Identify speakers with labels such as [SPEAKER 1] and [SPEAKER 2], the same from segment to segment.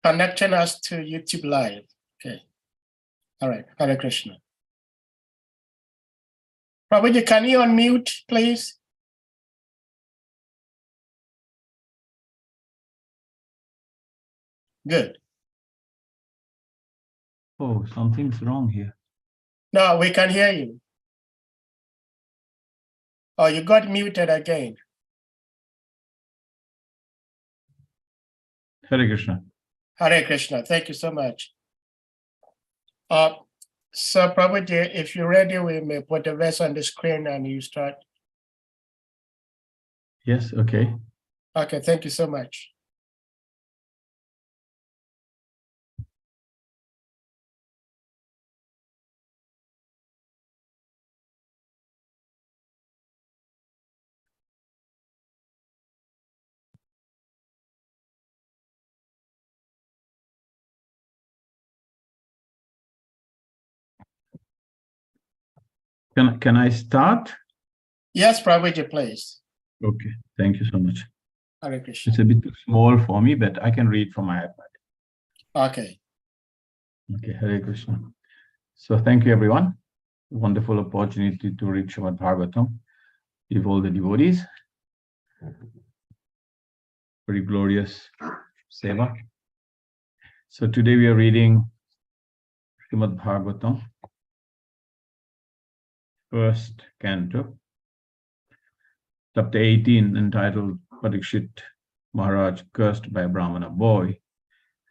[SPEAKER 1] connecting us to YouTube Live. Okay. All right. Hare Krishna. Prabhuji, can you unmute, please? Good.
[SPEAKER 2] Oh, something's wrong here.
[SPEAKER 1] No, we can hear you. Oh, you got muted again.
[SPEAKER 2] Hare Krishna.
[SPEAKER 1] Hare Krishna. Thank you so much. So Prabhuji, if you're ready, we may put the verse on the screen and you start.
[SPEAKER 2] Yes, okay.
[SPEAKER 1] Okay, thank you so much.
[SPEAKER 2] Can I start?
[SPEAKER 1] Yes, Prabhuji, please.
[SPEAKER 2] Okay, thank you so much.
[SPEAKER 1] Hare Krishna.
[SPEAKER 2] It's a bit too small for me, but I can read from my iPad.
[SPEAKER 1] Okay.
[SPEAKER 2] Okay, Hare Krishna. So thank you, everyone. Wonderful opportunity to read Srimad Bhagavatam with all the devotees. Very glorious seva. So today we are reading Srimad Bhagavatam, first canto, chapter 18, entitled Parikshit Maharaj Cursed by a Brahmana Boy.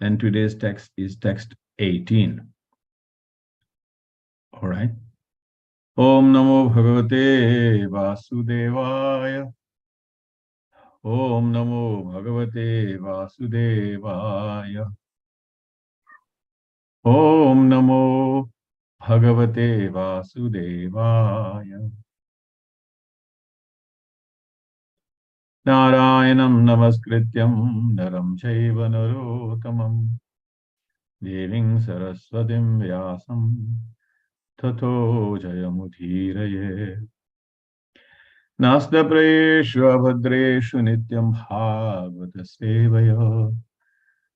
[SPEAKER 2] And today's text is text 18. All right. Om Namo Bhagavate Vasudevaya. Om Namo Bhagavate Vasudevaya. Om Namo Bhagavate Vasudevaya. Narayanam Namaskrityam Naram Chaiva Narottamam Deving Saraswatim Vyasam Tato Jayamudhiraye. Nastapreshu abhadreshu nityam bhagavata sevaya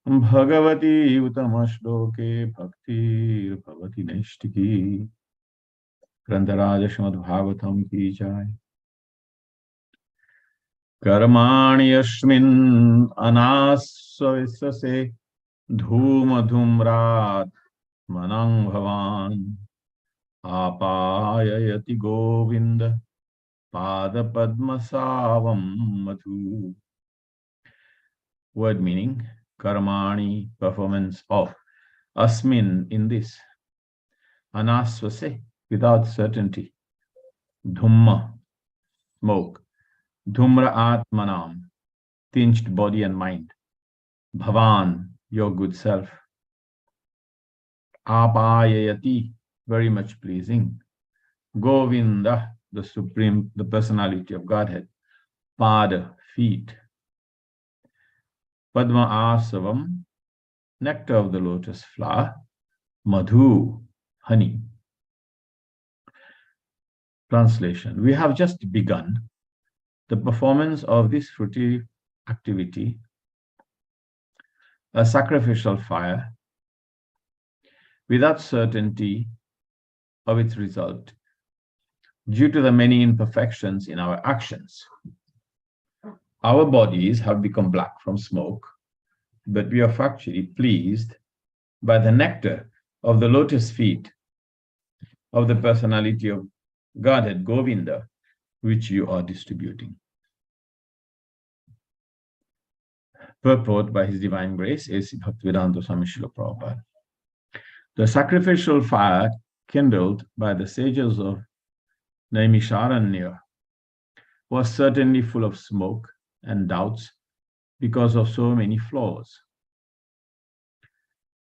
[SPEAKER 2] bhagavati utamashloke bhaktir bhavati neshtiki. Grandharaja Srimad Bhagavatam ki jai. Karmani yasmin anasvasase dhuma dhumrat manang bhavan apayayati govinda Pada Padma Savam Madhu. Word meaning, karmani, performance of, asmin, in this, anasvase, without certainty, dhumma, smoke, dhumra atmanam, tinged body and mind, bhavan, your good self, apayayati, very much pleasing, govinda, the supreme, the personality of Godhead, pada, feet, Padma Asavam, nectar of the lotus flower, Madhu, honey. Translation. We have just begun the performance of this fruity activity, a sacrificial fire, without certainty of its result, due to the many imperfections in our actions. Our bodies have become black from smoke, but we are factually pleased by the nectar of the lotus feet of the personality of Godhead Govinda, which you are distributing. Purport by His Divine Grace is Bhaktivedanta Swami Srila Prabhupada. The sacrificial fire kindled by the sages of Naimisharanya was certainly full of smoke and doubts because of so many flaws.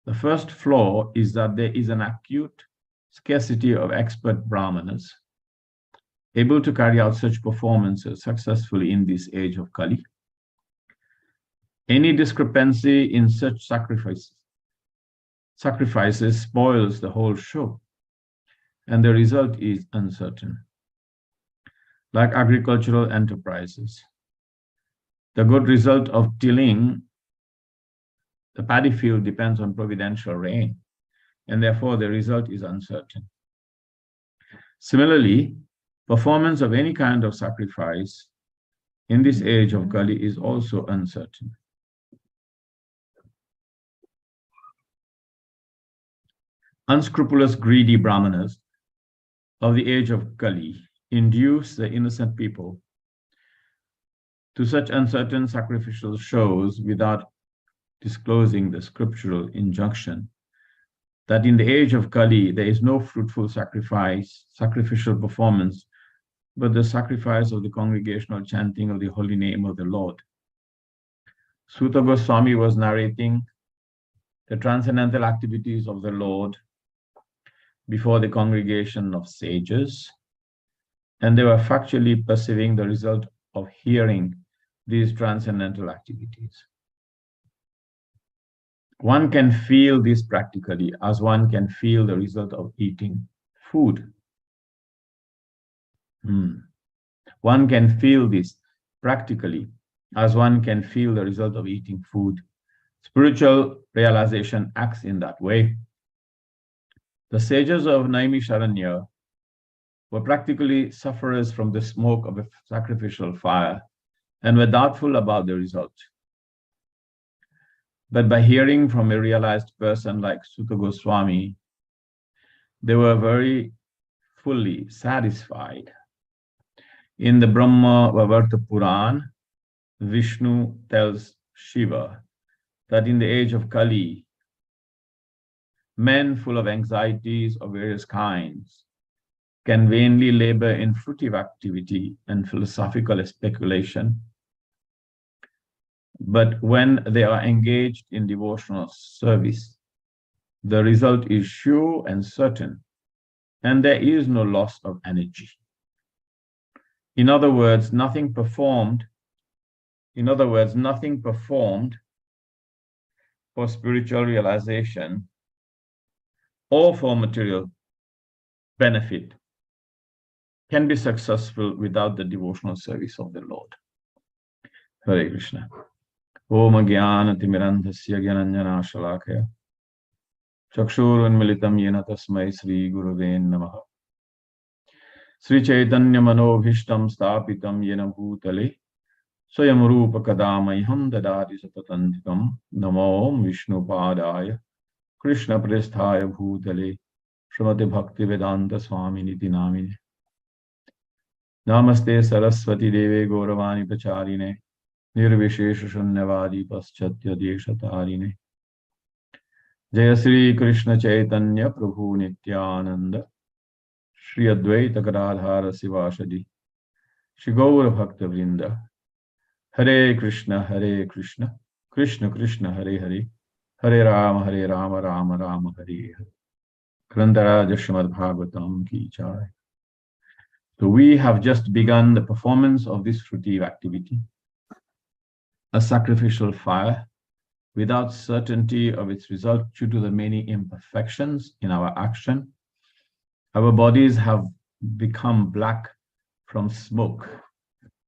[SPEAKER 2] The first flaw is that there is an acute scarcity of expert brahmanas able to carry out such performances successfully in this age of Kali. Any discrepancy in such sacrifices spoils the whole show, and the result is uncertain. Like agricultural enterprises, the good result of tilling The paddy field depends on providential rain, and therefore the result is uncertain. Similarly, performance of any kind of sacrifice in this age of Kali is also uncertain. Unscrupulous, greedy Brahmanas of the age of Kali induce the innocent people to such uncertain sacrificial shows without disclosing the scriptural injunction that in the age of Kali there is no fruitful sacrificial performance, but the sacrifice of the congregational chanting of the holy name of the Lord. Suta Goswami was narrating the transcendental activities of the Lord before the congregation of sages, and they were factually perceiving the result of hearing these transcendental activities. One can feel this practically as one can feel the result of eating food. One can feel this practically as one can feel the result of eating food. Spiritual realization acts in that way. The sages of Naimisharanya were practically sufferers from the smoke of a sacrificial fire and were doubtful about the result. But by hearing from a realized person like Suta Goswami, they were very fully satisfied. In the Brahma Vavarta Puran, Vishnu tells Shiva that in the age of Kali, men full of anxieties of various kinds can vainly labor in fruitive activity and philosophical speculation. But when they are engaged in devotional service, the result is sure and certain, and there is no loss of energy. In other words, nothing performed for spiritual realization or for material benefit can be successful without the devotional service of the Lord. Hare Krishna. Om Jnana Timirandhasya Jnananjana Shalakaya Chakshurunmilitam Yena Tasmai Sri Gurave Namaha Sri Chaitanya Manobhishtam Stapitam Yena Bhutale Swayam Rupa Kadamayham Dadati Satatantikam Namo Vishnu Padaya Krishna Presthaya Bhutale Srimati Bhakti Vedanta Swami Niti Namine Namaste Saraswati Deve Gauravani Pacharine Nirvishesha Shunyavadi Paschatya Deshatarine Jaya Sri Krishna Chaitanya Prabhu Nityananda Shri Adwaita Gadadhara Sivasadi Shri Gaura Bhakta Vrinda Hare Krishna Krishna Krishna Hare Hare Hare Rama Rama Rama Hare Hare Grandharaja Srimad Bhagavatam Ki Jai. So we have just begun the performance of this fruitive activity, a sacrificial fire, without certainty of its result due to the many imperfections in our action. Our bodies have become black from smoke,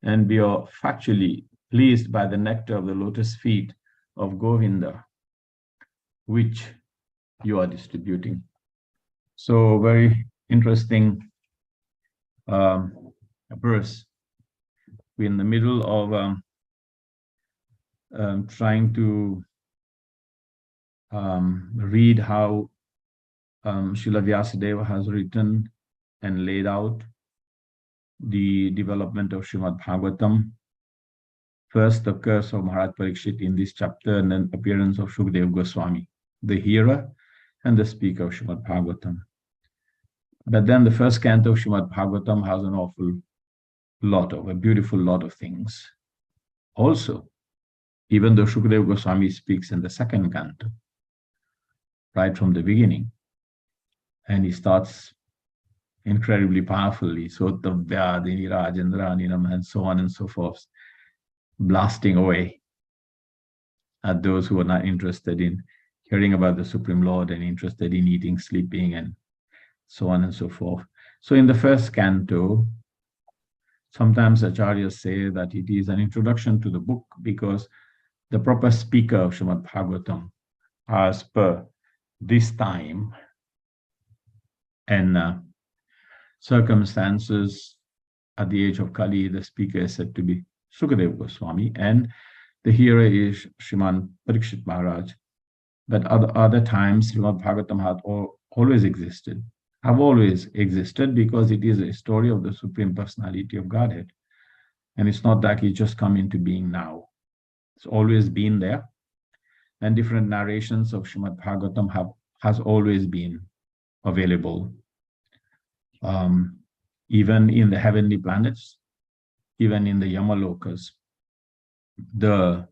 [SPEAKER 2] and we are factually pleased by the nectar of the lotus feet of Govinda, which you are distributing. So very interesting verse. We're in the middle of trying to read how Srila Vyasadeva has written and laid out the development of Srimad Bhagavatam. First, the curse of Maharaj Parikshit in this chapter, and then appearance of Shukadeva Goswami, the hearer and the speaker of Srimad Bhagavatam. But then the first canto of Srimad Bhagavatam has an a beautiful lot of things. Also, even though Shukadeva Goswami speaks in the second canto, right from the beginning, and he starts incredibly powerfully, Sotavya, Rajendra, Ninam, and so on and so forth, blasting away at those who are not interested in hearing about the Supreme Lord and interested in eating, sleeping, and so on and so forth. So in the first canto, sometimes acharyas say that it is an introduction to the book because the proper speaker of Srimad Bhagavatam as per this time and circumstances. At the age of Kali, the speaker is said to be Sukadeva Goswami, and the hearer is Sriman Parikshit Maharaj. But other times, Srimad Bhagavatam had always existed, have always existed, because it is a story of the Supreme Personality of Godhead. And it's not that it just come into being now. It's always been there. And different narrations of Srimad Bhagavatam has always been available. Even in the heavenly planets, even in the Yamalokas, the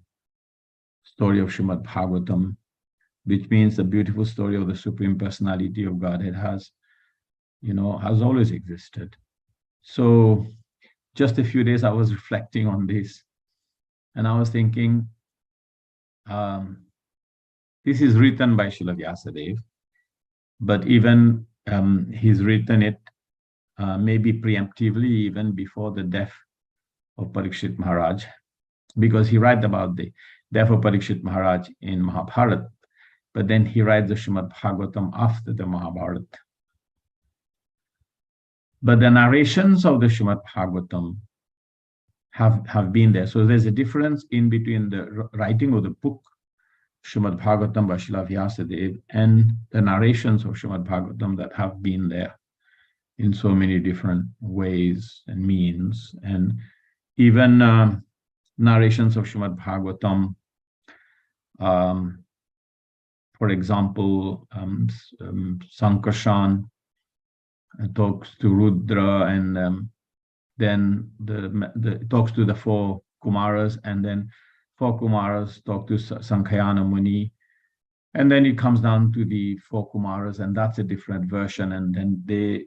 [SPEAKER 2] story of Srimad Bhagavatam, which means the beautiful story of the Supreme Personality of Godhead, has always existed. So just a few days I was reflecting on this, and I was thinking, this is written by Srila Vyasadeva, but even he's written it maybe preemptively, even before the death of Parikshit Maharaj, because he writes about the death of Parikshit Maharaj in Mahabharata, but then he writes the Srimad Bhagavatam after the Mahabharata. But the narrations of the Srimad Bhagavatam have been there. So there's a difference in between the writing of the book, Srimad Bhagavatam by Srila Vyasadeva, and the narrations of Srimad Bhagavatam that have been there in so many different ways and means. And even narrations of Srimad Bhagavatam, for example, Sankarshan talks to Rudra, and then talks to the 4 Kumaras, and then 4 Kumaras talk to Sankhayana Muni, and then it comes down to the 4 Kumaras, and that's a different version, and then they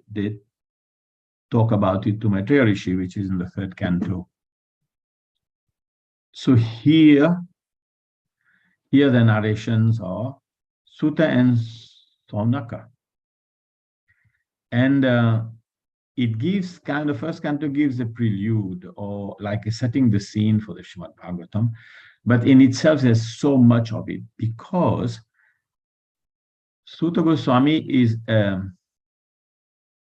[SPEAKER 2] talk about it to Maitreya Rishi, which is in the 3rd canto. So here the narrations are Sutta and Saunaka. And it gives first canto gives a prelude, or like setting the scene for the Srimad Bhagavatam. But in itself, there's so much of it, because Sutta Goswami is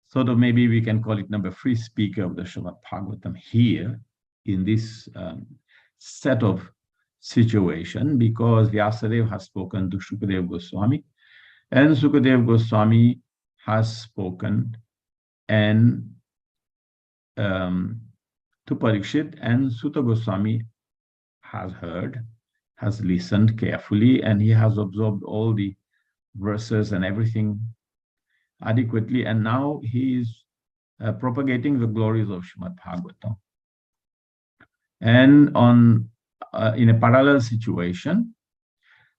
[SPEAKER 2] sort of, maybe we can call it number 3 speaker of the Srimad Bhagavatam here in this set of situation, because Vyasadeva has spoken to Sukadeva Goswami, and Sukadeva Goswami has spoken and to Parikshit, and Sutta Goswami has heard, has listened carefully, and he has absorbed all the verses and everything adequately, and now he is propagating the glories of Srimad Bhagavatam. And in a parallel situation,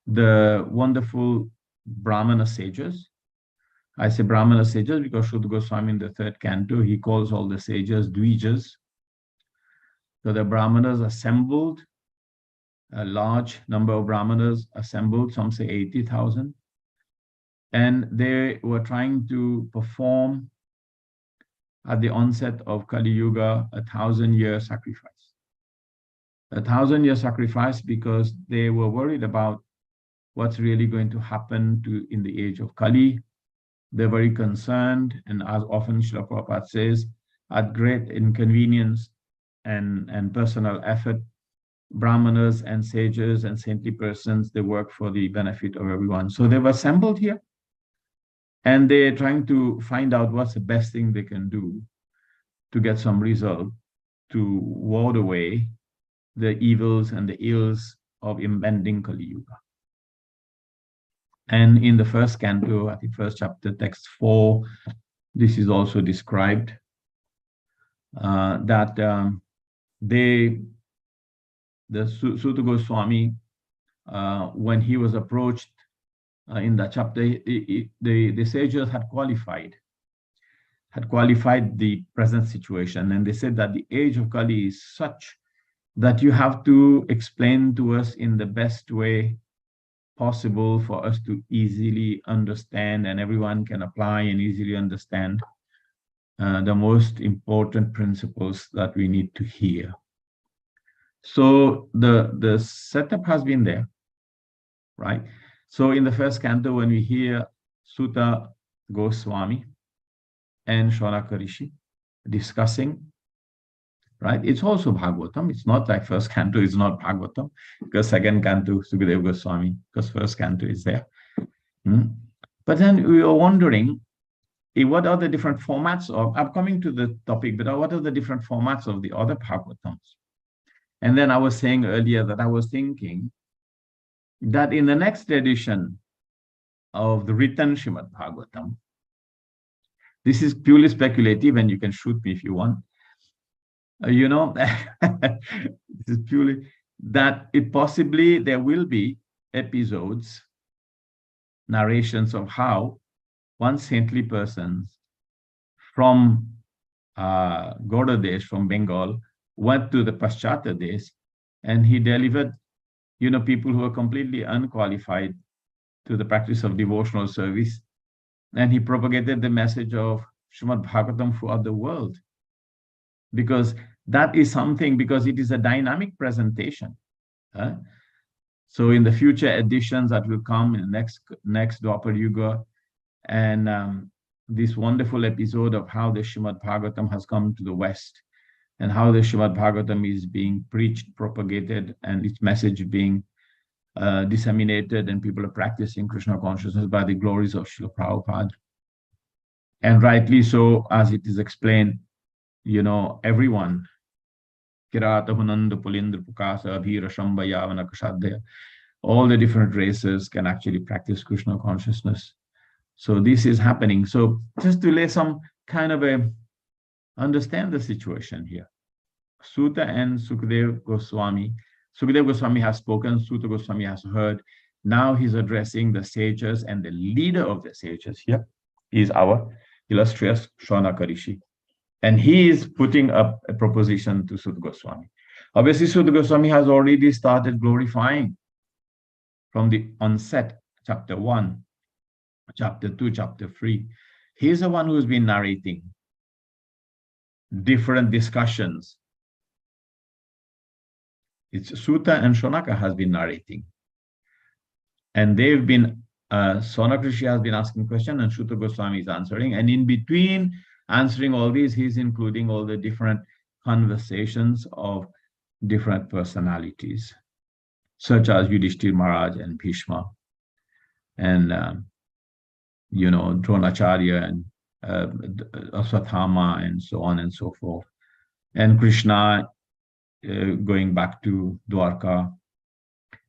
[SPEAKER 2] the wonderful Brahmana sages, I say Brahmana sages because Shuddha Goswami in the 3rd canto, he calls all the sages Dvijas. So the Brahmanas assembled, a large number of Brahmanas assembled, some say 80,000, and they were trying to perform at the onset of Kali Yuga 1,000-year sacrifice. 1,000-year sacrifice, because they were worried about what's really going to happen in the age of Kali. They're very concerned, and as often Srila Prabhupada says, at great inconvenience and personal effort, Brahmanas and sages and saintly persons, they work for the benefit of everyone. So they've assembled here, and they're trying to find out what's the best thing they can do to get some result, to ward away the evils and the ills of impending Kali Yuga. And in the 1st canto, I think 1st chapter, text 4, this is also described, that the Sutta Goswami, when he was approached in that chapter, the sages had qualified the present situation, and they said that the age of Kali is such that you have to explain to us in the best way possible for us to easily understand, and everyone can apply and easily understand the most important principles that we need to hear. So the setup has been there, right? So in the first canto, when we hear Sutta Goswami and Shaunaka Rishi discussing, right? It's also Bhagavatam. It's not like first canto is not Bhagavatam, because second canto, Sukadeva Goswami, because first canto is there. But then we were wondering, what are the different formats of, I'm coming to the topic, but what are the different formats of the other Bhagavatams? And then I was saying earlier that I was thinking that in the next edition of the written Srimad Bhagavatam, this is purely speculative and you can shoot me if you want, you know, this is purely that it possibly there will be episodes, narrations of how one saintly person from Gaudadesh, from Bengal, went to the Paschata Desh, and he delivered, you know, people who are completely unqualified to the practice of devotional service, and he propagated the message of Srimad Bhagavatam throughout the world. Because that is something, because it is a dynamic presentation. So in the future editions that will come in the next Dwapar Yuga, and this wonderful episode of how the Srimad Bhagavatam has come to the West, and how the Srimad Bhagavatam is being preached, propagated, and its message being disseminated, and people are practicing Krishna consciousness by the glories of Srila Prabhupada. And rightly so, as it is explained, you know, everyone, all the different races can actually practice Krishna consciousness. So this is happening. So just to lay some kind of a, understand the situation here. Sutta and Sukadeva Goswami. Sukadeva Goswami has spoken, Sutta Goswami has heard. Now he's addressing the sages, and the leader of the sages here is our illustrious Shaunaka Rishi. And he is putting up a proposition to Sutta Goswami. Obviously, Sutta Goswami has already started glorifying from the onset, chapter 1, chapter 2, chapter 3. He's the one who's been narrating different discussions. It's Sutta and Shaunaka has been narrating. And they've been, Shaunaka Rishi has been asking questions and Sutta Goswami is answering. And in between answering all these, he's including all the different conversations of different personalities, such as Yudhishthira Maharaj and Bhishma, and you know, Dronacharya and Aswathama, and so on and so forth. And Krishna going back to Dwarka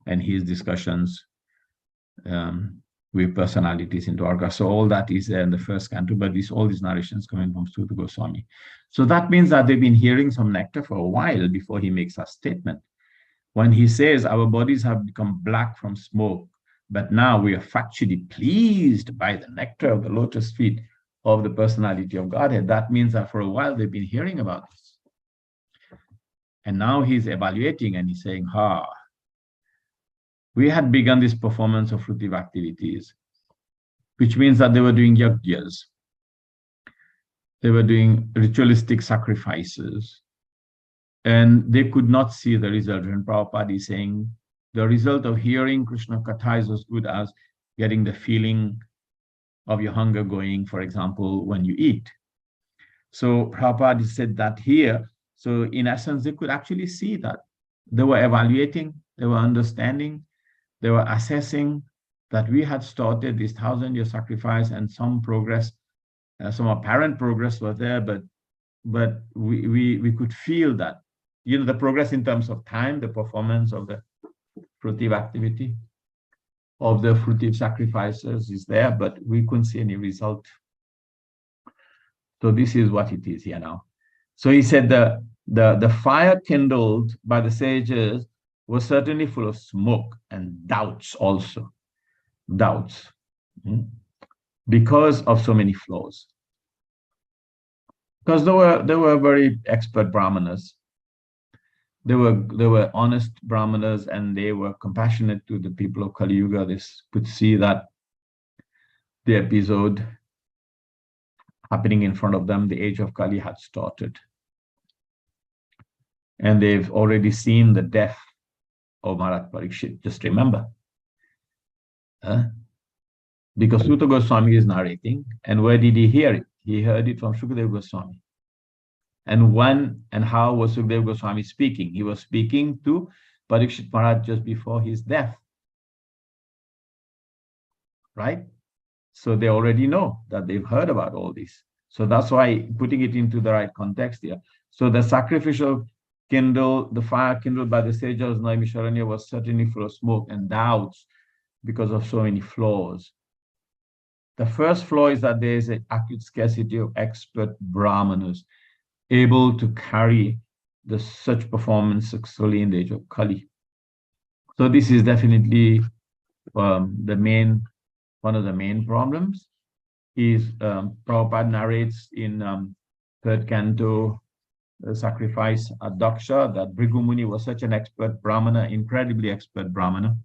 [SPEAKER 2] and his discussions with personalities in Dwarka. So all that is there in the first canto, but all these narrations coming from Sutta Goswami. So that means that they've been hearing some nectar for a while before he makes a statement. When he says our bodies have become black from smoke, but now we are factually pleased by the nectar of the lotus feet of the personality of Godhead, that means that for a while they've been hearing about this. And now he's evaluating and he's saying, we had begun this performance of fruitive activities, which means that they were doing yajnas. They were doing ritualistic sacrifices, and they could not see the result. And Prabhupada is saying the result of hearing Krishna Katha is as good as getting the feeling of your hunger going, for example, when you eat. So Prabhupada said that here. So in essence, they could actually see that. They were evaluating, they were understanding, they were assessing that we had started this 1,000-year sacrifice, and some progress, some apparent progress was there, but we could feel that, you know, the progress in terms of time, the performance of the fruitive activity, of the fruitive sacrifices is there, but we couldn't see any result. So this is what it is here now. So he said the fire kindled by the sages was certainly full of smoke and doubts also. Doubts. Because of so many flaws. Because they were very expert brahmanas. They were honest brahmanas, and they were compassionate to the people of Kali Yuga. They could see that the episode happening in front of them, the age of Kali had started. And they've already seen the death of Maharaj Parikshit. Just remember, Because Sutta Goswami is narrating, and where did he hear it? He heard it from Shukadeva Goswami. And when and how was Sukadeva Goswami speaking? He was speaking to Parikshit Maharaj just before his death, right? So they already know that they've heard about all this. So that's why putting it into the right context here. So the sacrificial kindle, the fire kindled by the sages of Naimisharanya was certainly full of smoke and doubts because of so many flaws. The first flaw is that there is an acute scarcity of expert brahmanas able to carry such performance successfully in the age of Kali. So this is definitely one of the main problems. Is Prabhupada narrates in third canto, the sacrifice at Daksha, that Bhrigu Muni was such an expert brahmana, incredibly expert brahmana,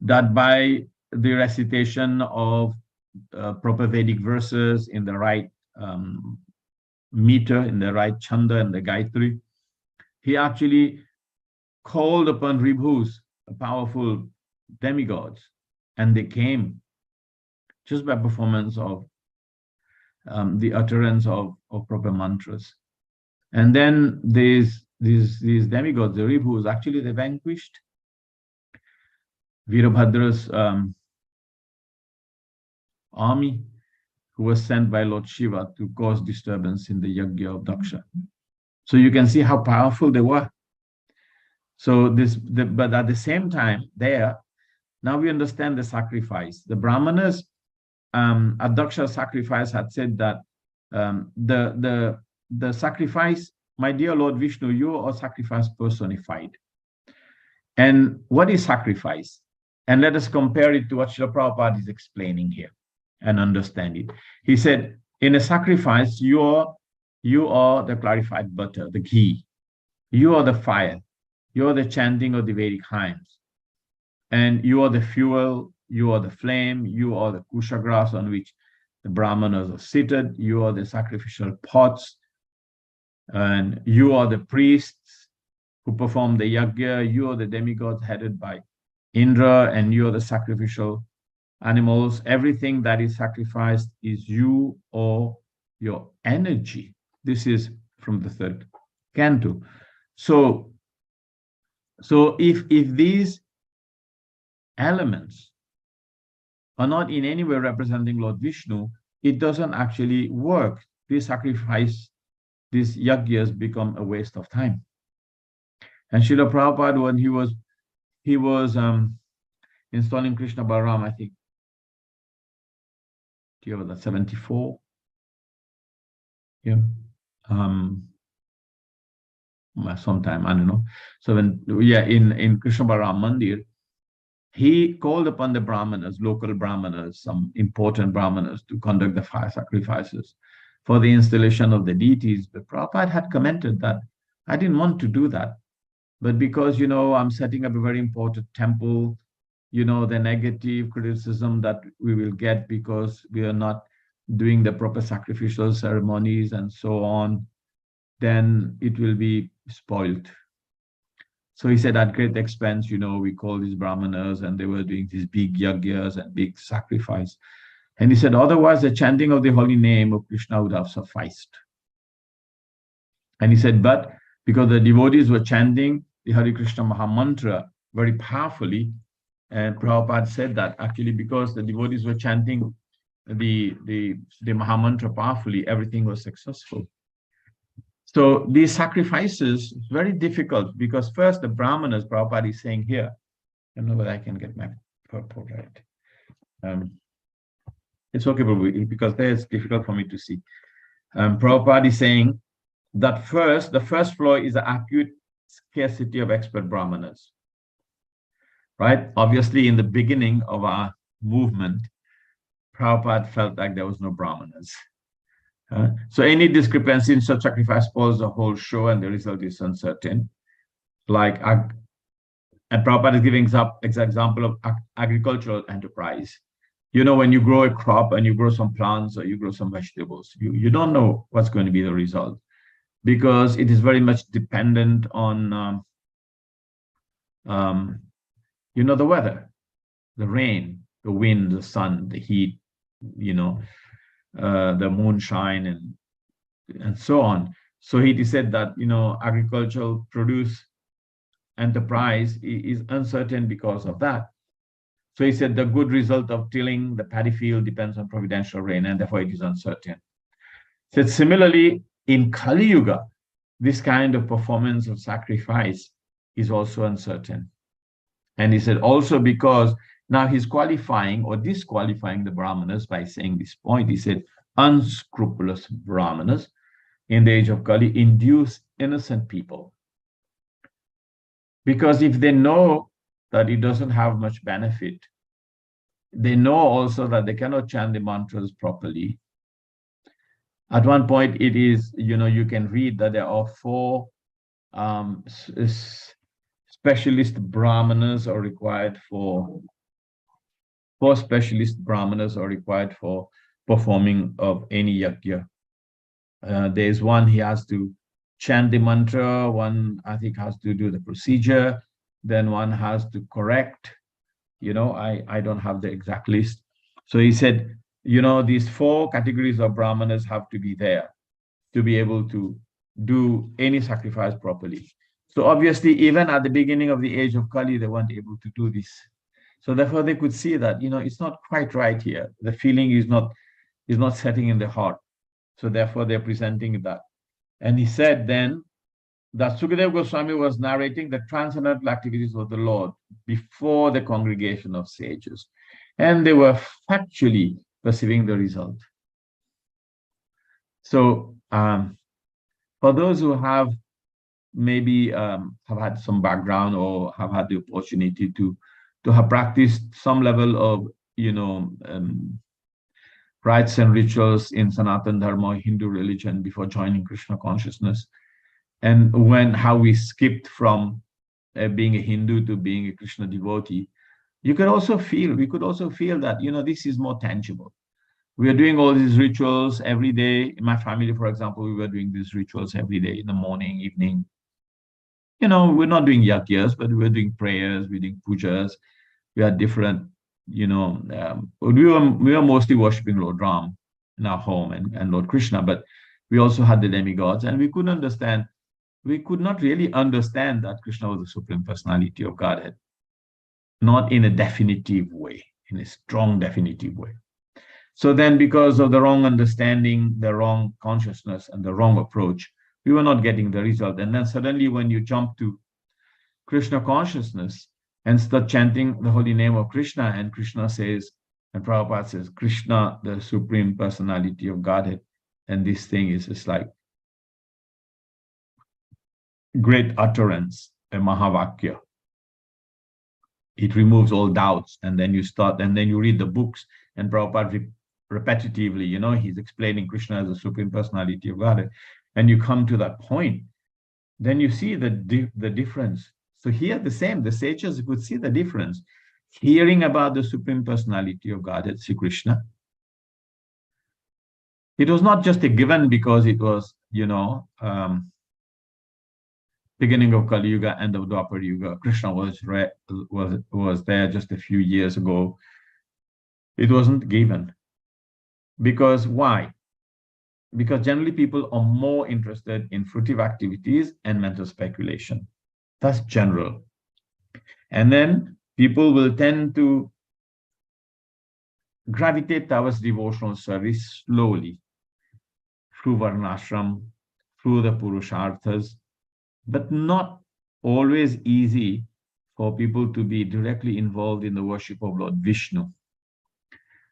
[SPEAKER 2] that by the recitation of proper Vedic verses in the right meter, in the right chanda and the Gayatri, he actually called upon Ribhus, powerful demigods, and they came just by performance of the utterance of proper mantras. And then these demigods, the Ribhus, actually they vanquished Virabhadra's army, who was sent by Lord Shiva to cause disturbance in the yajna of Daksha. So you can see how powerful they were. So but at the same time, now we understand the sacrifice. The Brahmanas at Daksha's sacrifice had said that the sacrifice, my dear Lord Vishnu, you are sacrifice personified. And what is sacrifice? And let us compare it to what Srila Prabhupada is explaining here and understand it. He said, in a sacrifice, you are the clarified butter, the ghee. You are the fire. You are the chanting of the Vedic hymns. And you are the fuel, you are the flame, you are the kusha grass on which the brahmanas are seated, you are the sacrificial pots, and you are the priests who perform the yajna, you are the demigods headed by Indra, and you are the sacrificial animals. Everything that is sacrificed is you or your energy. This is from the third canto. So if these elements are not in any way representing Lord Vishnu, it doesn't actually work. This sacrifice, these yajnas become a waste of time. And Srila Prabhupada, when he was installing Krishna Balaram, I think, 74. Yeah. Sometime, I don't know. So in Krishna Balaram Mandir, he called upon the brahmanas, local brahmanas, some important brahmanas, to conduct the fire sacrifices for the installation of the deities. But Prabhupada had commented that I didn't want to do that. But because, I'm setting up a very important temple, the negative criticism that we will get because we are not doing the proper sacrificial ceremonies and so on, then it will be spoiled. So he said, at great expense, we call these brahmanas, and they were doing these big yajnas and big sacrifice. And he said, otherwise the chanting of the holy name of Krishna would have sufficed. And he said, but because the devotees were chanting the Hare Krishna Maha Mantra very powerfully, and Prabhupada said that actually because the devotees were chanting the Maha Mantra powerfully, everything was successful. So these sacrifices, very difficult because first the brahmanas, Prabhupada is saying here, I don't know whether I can get my purport right. It's okay, Prabhu, because there it's difficult for me to see. Prabhupada is saying that the first flaw is the acute scarcity of expert brahmanas. Right? Obviously, in the beginning of our movement, Prabhupada felt like there was no brahmanas. So any discrepancy in such sacrifice spoils the whole show, and the result is uncertain. And Prabhupada is giving example of agricultural enterprise. When you grow a crop and you grow some plants or you grow some vegetables, you don't know what's going to be the result because it is very much dependent on, the weather. the rain, the wind, the sun, the heat, the moonshine, and so on. So he said that, agricultural produce enterprise is uncertain because of that. So he said the good result of tilling the paddy field depends on providential rain, and therefore it is uncertain. He said similarly, in Kali Yuga, this kind of performance of sacrifice is also uncertain. And he said also because now he's qualifying or disqualifying the Brahmanas by saying this point. He said unscrupulous Brahmanas in the age of Kali induce innocent people. Because if they know that it doesn't have much benefit, they know also that they cannot chant the mantras properly. At one point, it is, you can read that there are 4 specialist brahmanas are required for 4 specialist brahmanas are required for performing of any yajna. There's one, he has to chant the mantra, one I think has to do the procedure, then one has to correct, I don't have the exact list. So he said, these 4 categories of brahmanas have to be there to be able to do any sacrifice properly. So obviously, even at the beginning of the age of Kali, they weren't able to do this. So therefore, they could see that, it's not quite right here. The feeling is not setting in the heart. So therefore, they're presenting that. And he said then that Sukadeva Goswami was narrating the transcendental activities of the Lord before the congregation of sages. And they were factually perceiving the result. So for those who have maybe have had some background or have had the opportunity to have practiced some level of, rites and rituals in Sanatana Dharma, Hindu religion before joining Krishna consciousness, and how we skipped from being a Hindu to being a Krishna devotee, we could also feel that, this is more tangible. We are doing all these rituals every day. In my family, for example, we were doing these rituals every day in the morning, evening. We're not doing yajnas, but we're doing prayers, we're doing pujas. We had different, we were mostly worshiping Lord Ram in our home and Lord Krishna, but we also had the demigods, and we could not really understand that Krishna was the Supreme Personality of Godhead, not in a definitive way, in a strong definitive way. So then, because of the wrong understanding, the wrong consciousness, and the wrong approach, we were not getting the result. And then suddenly, when you jump to Krishna consciousness and start chanting the holy name of Krishna, and Krishna says, and Prabhupada says, Krishna, the Supreme Personality of Godhead, and this thing is just like great utterance, a Mahavakya. It removes all doubts, and then you read the books, and Prabhupada repetitively, he's explaining Krishna as the Supreme Personality of Godhead, and you come to that point, then you see the difference. So here the sages could see the difference. Hearing about the Supreme Personality of Godhead, Sri Krishna, it was not just a given because it was, beginning of Kali Yuga, end of Dwapar Yuga. Krishna was there just a few years ago. It wasn't given. Because why? Because generally people are more interested in fruitive activities and mental speculation. That's general. And then people will tend to gravitate towards devotional service slowly through Varnashram, through the Purusharthas, but not always easy for people to be directly involved in the worship of Lord Vishnu.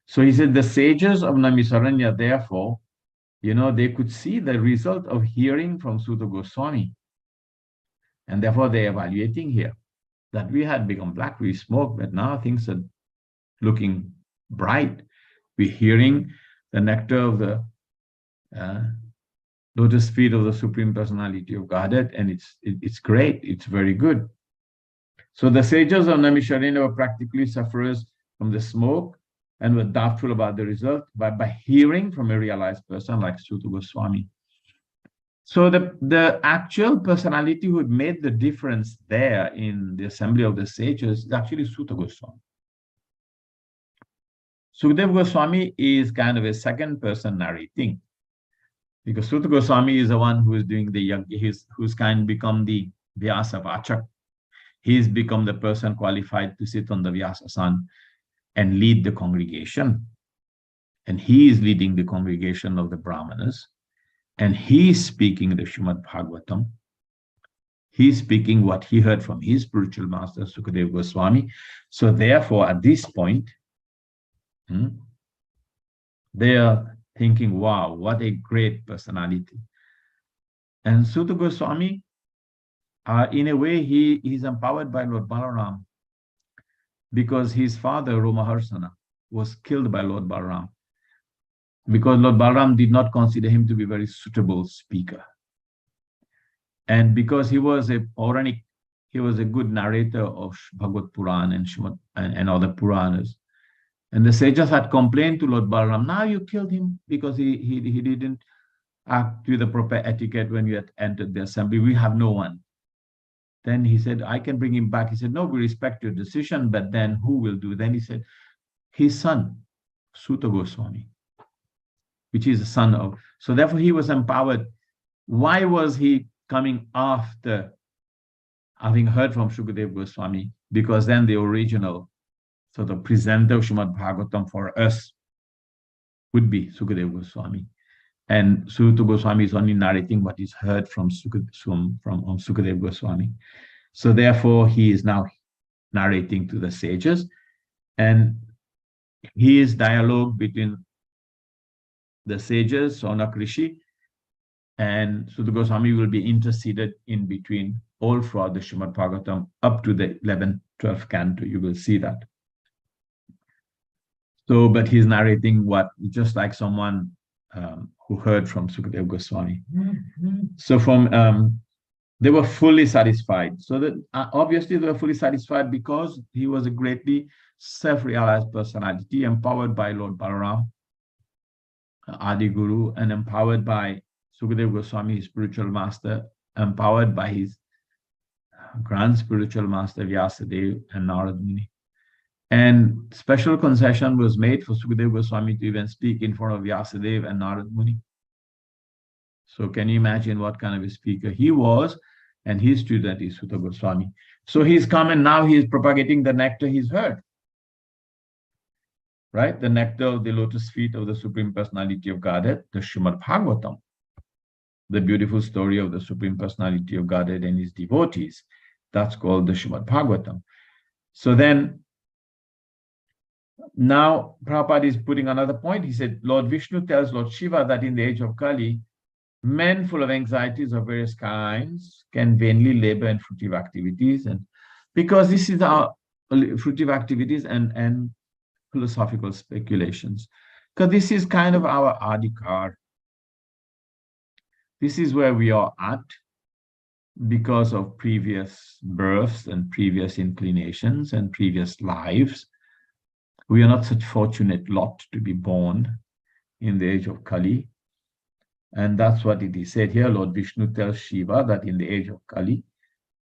[SPEAKER 2] So he said the sages of Namisaranya, therefore, they could see the result of hearing from Sutta Goswami. And therefore, they're evaluating here that we had become black, we smoked, but now things are looking bright. We're hearing the nectar of the lotus feet of the Supreme Personality of Godhead, and it's great, it's very good. So the sages of Namisaranya were practically sufferers from the smoke and were doubtful about the result by hearing from a realized person like Sutta Goswami. So the actual personality who had made the difference there in the assembly of the sages is actually Sutta Goswami. Sukadeva Goswami is kind of a second person narrating, because Suta Goswami is the one who is doing the yajna, who's kind of become the Vyasa Vachak. He's become the person qualified to sit on the Vyasasan and lead the congregation. And he is leading the congregation of the Brahmanas. And he's speaking the Srimad Bhagavatam. He's speaking what he heard from his spiritual master, Sukadeva Goswami. So therefore, at this point, they are thinking, wow, what a great personality. And Suta Goswami, in a way, he is empowered by Lord Balaram, because his father, Romaharsana, was killed by Lord Balaram, because Lord Balaram did not consider him to be a very suitable speaker. And because he was a Puranic, he was a good narrator of Bhagavad Puran and Srimad and other Puranas. And the sages had complained to Lord Balaram, now you killed him because he didn't act with the proper etiquette when you had entered the assembly. We have no one. Then he said, I can bring him back. He said, no, we respect your decision, but then who will do? Then he said, his son, Suta Goswami, which is the son of. So therefore he was empowered. Why was he coming after having heard from Sukadeva Goswami? Because then the original sort of presenter of Srimad Bhagavatam for us would be Sukadeva Goswami. And Suta Goswami is only narrating what is heard from Sukadeva Goswami. So therefore, he is now narrating to the sages. And his dialogue between the sages, Sonak Rishi, and Suta Goswami will be interceded in between all throughout the Srimad Bhagavatam up to the 11th, 12th canto. You will see that. So, but he's narrating what, just like someone who heard from Sukadeva Goswami. So from, they were fully satisfied. So that obviously they were fully satisfied because he was a greatly self-realized personality, empowered by Lord Balaram, Adi Guru, and empowered by Sukadeva Goswami, his spiritual master, empowered by his grand spiritual master, Vyasadeva and Narad Muni. And special concession was made for Sukadeva Goswami to even speak in front of Vyasadeva and Narad Muni. So can you imagine what kind of a speaker he was? And his student is Suta Goswami. So he's come and now he is propagating the nectar he's heard. Right? The nectar of the lotus feet of the Supreme Personality of Godhead, the Srimad Bhagavatam. The beautiful story of the Supreme Personality of Godhead and his devotees. That's called the Srimad Bhagavatam. So then, now Prabhupada is putting another point. He said, Lord Vishnu tells Lord Shiva that in the age of Kali, men full of anxieties of various kinds can vainly labor in fruitive activities. And because this is our fruitive activities and philosophical speculations. Because this is kind of our adhikar. This is where we are at because of previous births and previous inclinations and previous lives. We are not such fortunate lot to be born in the age of Kali. And that's what it is said here. Lord Vishnu tells Shiva that in the age of Kali,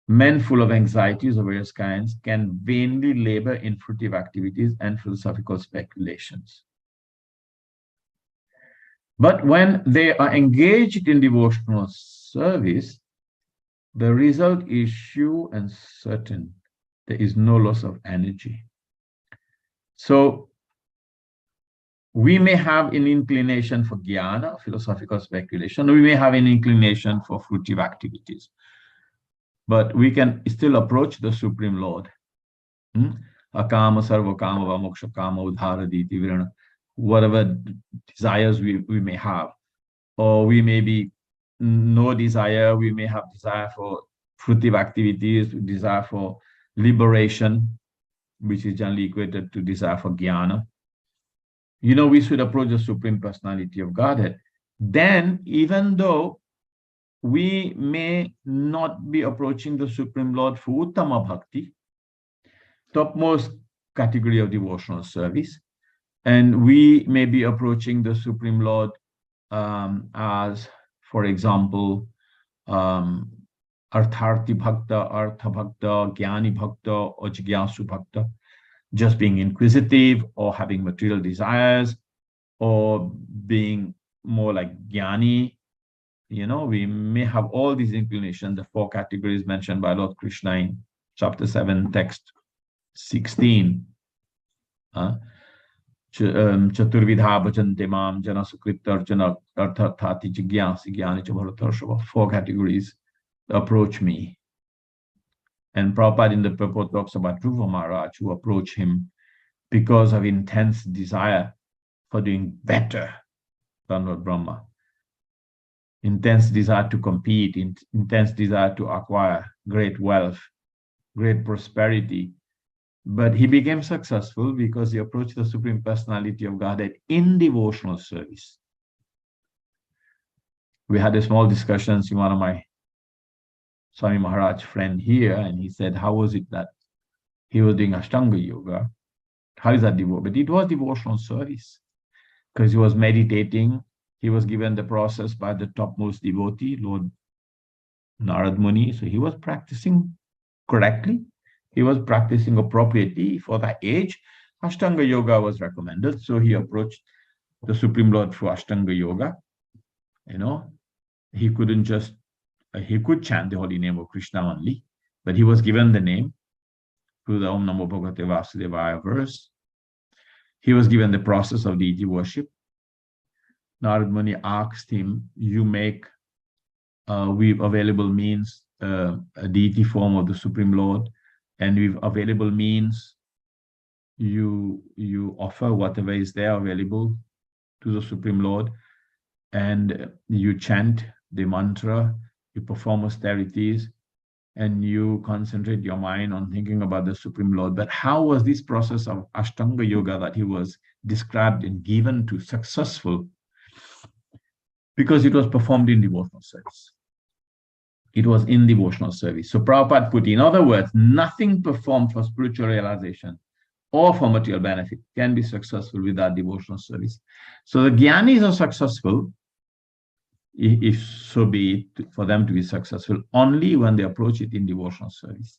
[SPEAKER 2] men full of anxieties of various kinds can vainly labor in fruitive activities and philosophical speculations. But when they are engaged in devotional service, the result is sure and certain. There is no loss of energy. So we may have an inclination for jnana, philosophical speculation. We may have an inclination for fruitive activities. But we can still approach the Supreme Lord. Akama, sarva kama, va moksha kama, udhara diti virana. Whatever desires we may have. Or we may be no desire, we may have desire for fruitive activities, desire for liberation, which is generally equated to desire for jnana. You know, we should approach the Supreme Personality of Godhead. Then, even though we may not be approaching the Supreme Lord for Uttama Bhakti, topmost category of devotional service, and we may be approaching the Supreme Lord as, for example, Artharti Bhakta, Artha Bhakta, Jnani Bhakta, or Jigyasu Bhakta. just being inquisitive or having material desires or being more like jnani. We may have all these inclinations, the 4 categories mentioned by Lord Krishna in chapter 7, text 16. Chaturvidha bhajante mam jana sukritarjana arthathati jigyasi gyani cha bharatarshava. 4 categories approach me. And Prabhupada in the purport talks about Dhruva Maharaj, who approach him because of intense desire for doing better than Lord Brahma. Intense desire to compete, intense desire to acquire great wealth, great prosperity. But he became successful because he approached the Supreme Personality of Godhead in devotional service. We had a small discussion with one of my Swami Maharaj friend here, and he said, how was it that he was doing Ashtanga Yoga? How is that devotional? But it was devotional service because he was meditating. He was given the process by the topmost devotee, Lord Narad Muni. So he was practicing correctly. He was practicing appropriately for that age. Ashtanga Yoga was recommended. So he approached the Supreme Lord through Ashtanga Yoga. He couldn't just, he could chant the holy name of Krishna only, but he was given the name through the Om Namo Bhagavate Vasudevaya verse. He was given the process of deity worship. Narad Muni asked him, you make with available means a deity form of the Supreme Lord, and with available means you offer whatever is there available to the Supreme Lord, and you chant the mantra, you perform austerities, and you concentrate your mind on thinking about the Supreme Lord. But how was this process of Ashtanga Yoga that he was described and given to successful? Because it was performed in devotional service. It was in devotional service. So Prabhupada put, in other words, nothing performed for spiritual realization or for material benefit can be successful without devotional service. So the Jnanis are successful, if so be it, for them to be successful, only when they approach it in devotional service.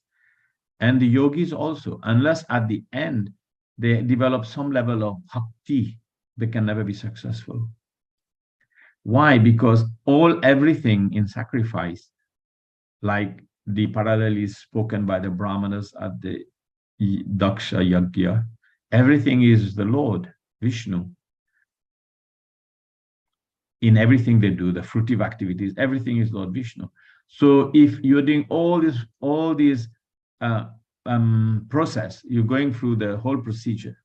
[SPEAKER 2] And the yogis also, unless at the end they develop some level of bhakti, they can never be successful. Why? Because everything in sacrifice, like the parallel is spoken by the Brahmanas at the Daksha Yajna, everything is the Lord, Vishnu. In everything they do, the fruitive activities, everything is Lord Vishnu. So if you're doing all these process, you're going through the whole procedure,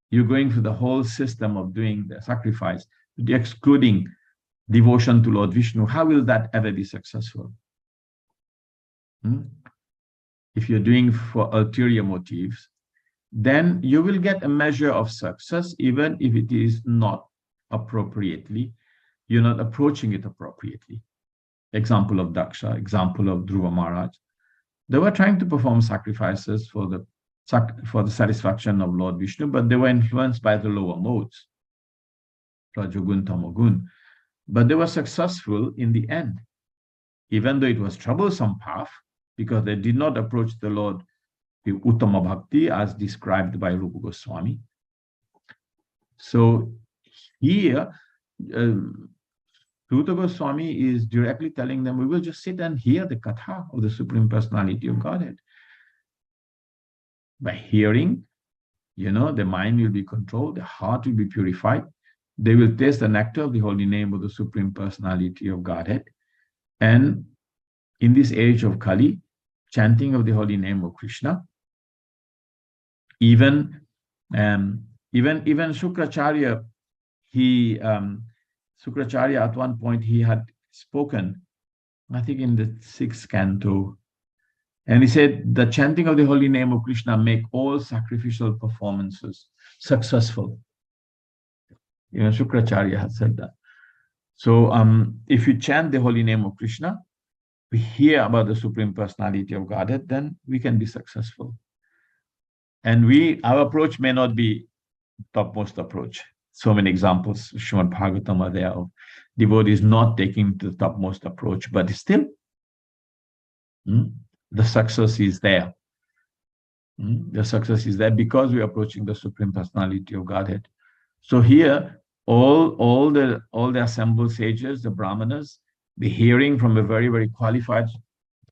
[SPEAKER 2] you're going through the whole system of doing the sacrifice, excluding devotion to Lord Vishnu, how will that ever be successful? If you're doing for ulterior motives, then you will get a measure of success, even if it is not appropriately, you're not approaching it appropriately. Example of Daksha, example of Dhruva Maharaj. They were trying to perform sacrifices for the satisfaction of Lord Vishnu, but they were influenced by the lower modes, Rajogun, Tamogun. But they were successful in the end, even though it was troublesome path, because they did not approach the Lord with Uttama Bhakti as described by Rupa Goswami. So here, Rupa Goswami is directly telling them, we will just sit and hear the Katha of the Supreme Personality of Godhead. By hearing, the mind will be controlled, the heart will be purified. They will taste the nectar of the holy name of the Supreme Personality of Godhead. And in this age of Kali, chanting of the holy name of Krishna, even Shukracharya, Shukracharya at one point he had spoken, I think in the 6th canto, and he said the chanting of the holy name of Krishna make all sacrificial performances successful. Even Shukracharya has said that. So if you chant the holy name of Krishna, we hear about the Supreme Personality of Godhead, then we can be successful. And our approach may not be topmost approach. So many examples, Srimad Bhagavatam are there of devotees not taking the topmost approach, but still the success is there. The success is there because we are approaching the Supreme Personality of Godhead. So here, all the assembled sages, the Brahmanas, the hearing from a very, very qualified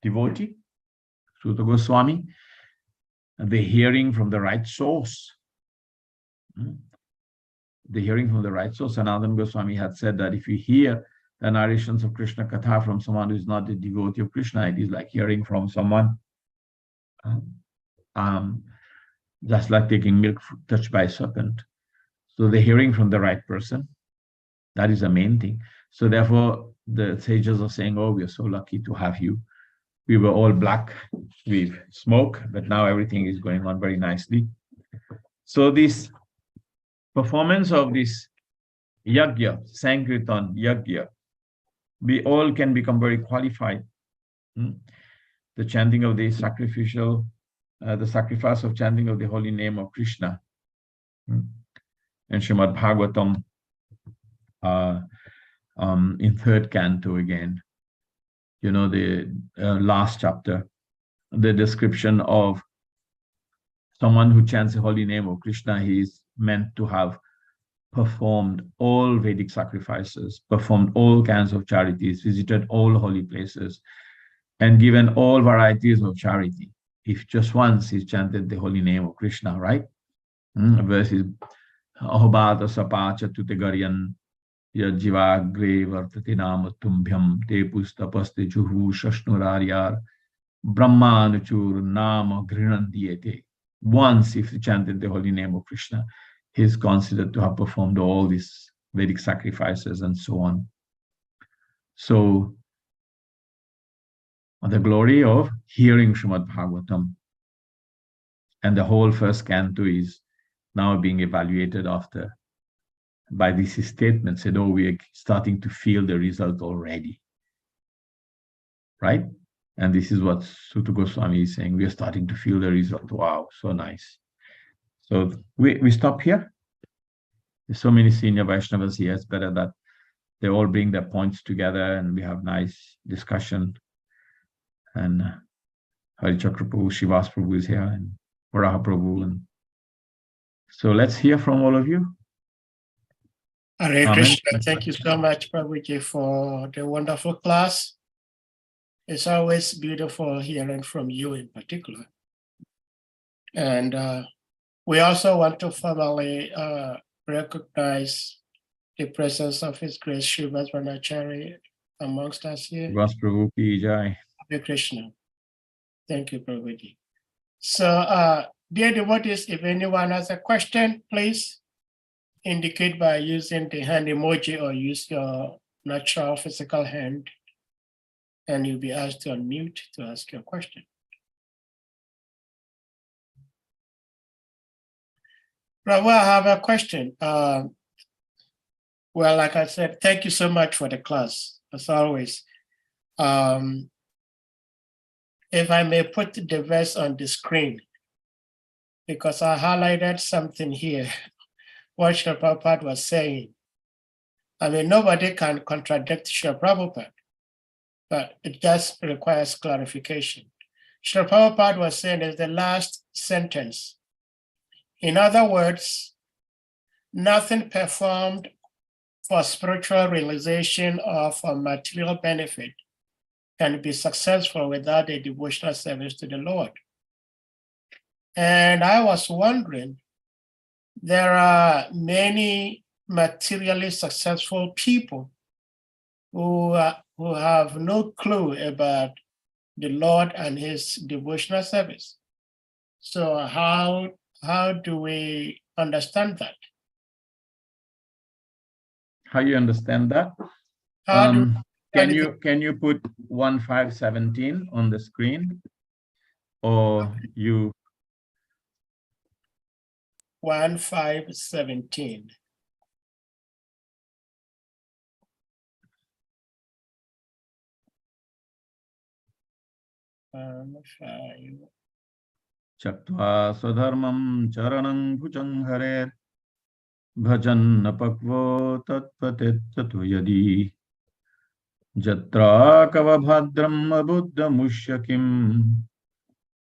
[SPEAKER 2] devotee, Suta Goswami, and the hearing from the right source. The hearing from the right source. Sanatana Goswami had said that if you hear the narrations of Krishna Katha from someone who is not a devotee of Krishna, it is like hearing from someone just like taking milk touched by a serpent. So the hearing from the right person, that is the main thing. So therefore, the sages are saying, oh, we are so lucky to have you. We were all black with smoke, but now everything is going on very nicely. So this performance of this yajna, sankirtan, yajna, we all can become very qualified. The chanting of the sacrificial, the sacrifice of chanting of the holy name of Krishna. And SRIMAD BHAGAVATAM, in third canto again, you know, the last chapter, the description of someone who chants the holy name of Krishna, he is meant to have performed all Vedic sacrifices, performed all kinds of charities, visited all holy places, and given all varieties of charity. If just once he chanted the holy name of Krishna, right? Verse is Ahobata Sapacha Tutegaryan Yajivagre Vartati Nama Tumbhyam Te Pustapaste Juhu Shashnuraryar Brahmanuchur Nama Grinandiyate. Once if he chanted the holy name of Krishna, he is considered to have performed all these Vedic sacrifices and so on. So the glory of hearing SRIMAD BHAGAVATAM, and the whole first canto is now being evaluated after by this statement, said, oh, we are starting to feel the result already, right? And this is what Suta Goswami is saying, we are starting to feel the result. Wow, so nice. So we stop here. There's so many senior Vaishnavas here, it's better that they all bring their points together and we have nice discussion. And Hari Chakra Prabhu, Shivas Prabhu is here, and Varaha Prabhu. And so let's hear from all of you.
[SPEAKER 1] Hare Krishna, thank you so much, Prabhuji, for the wonderful class. It's always beautiful hearing from you in particular. And we also want to formally recognize the presence of His Grace Srivas Vanachari amongst us here.
[SPEAKER 2] Shivas Prabhu ki jai.
[SPEAKER 1] Hare Krishna. Thank you, Prabhuji. So, dear devotees, if anyone has a question, please indicate by using the hand emoji or use your natural physical hand, and you'll be asked to unmute to ask your question. Prabhu, I have a question. Well, like I said, thank you so much for the class, as always. If I may put the verse on the screen, because I highlighted something here, what Srila Prabhupada was saying. I mean, nobody can contradict Srila Prabhupada, but it just requires clarification. Srila Prabhupada was saying is the last sentence. In other words, nothing performed for spiritual realization or for material benefit can be successful without a devotional service to the Lord. And I was wondering, there are many materially successful people who have no clue about the Lord and His devotional service. So how do we understand that?
[SPEAKER 2] How you understand that? Can you put 1517 on the screen, or you
[SPEAKER 1] 1517.
[SPEAKER 2] Chaktva swadharmam charanam bhujang haret bhajan napakvo tatpatet tatu yadi jatra kavabhadram abuddha mushyakim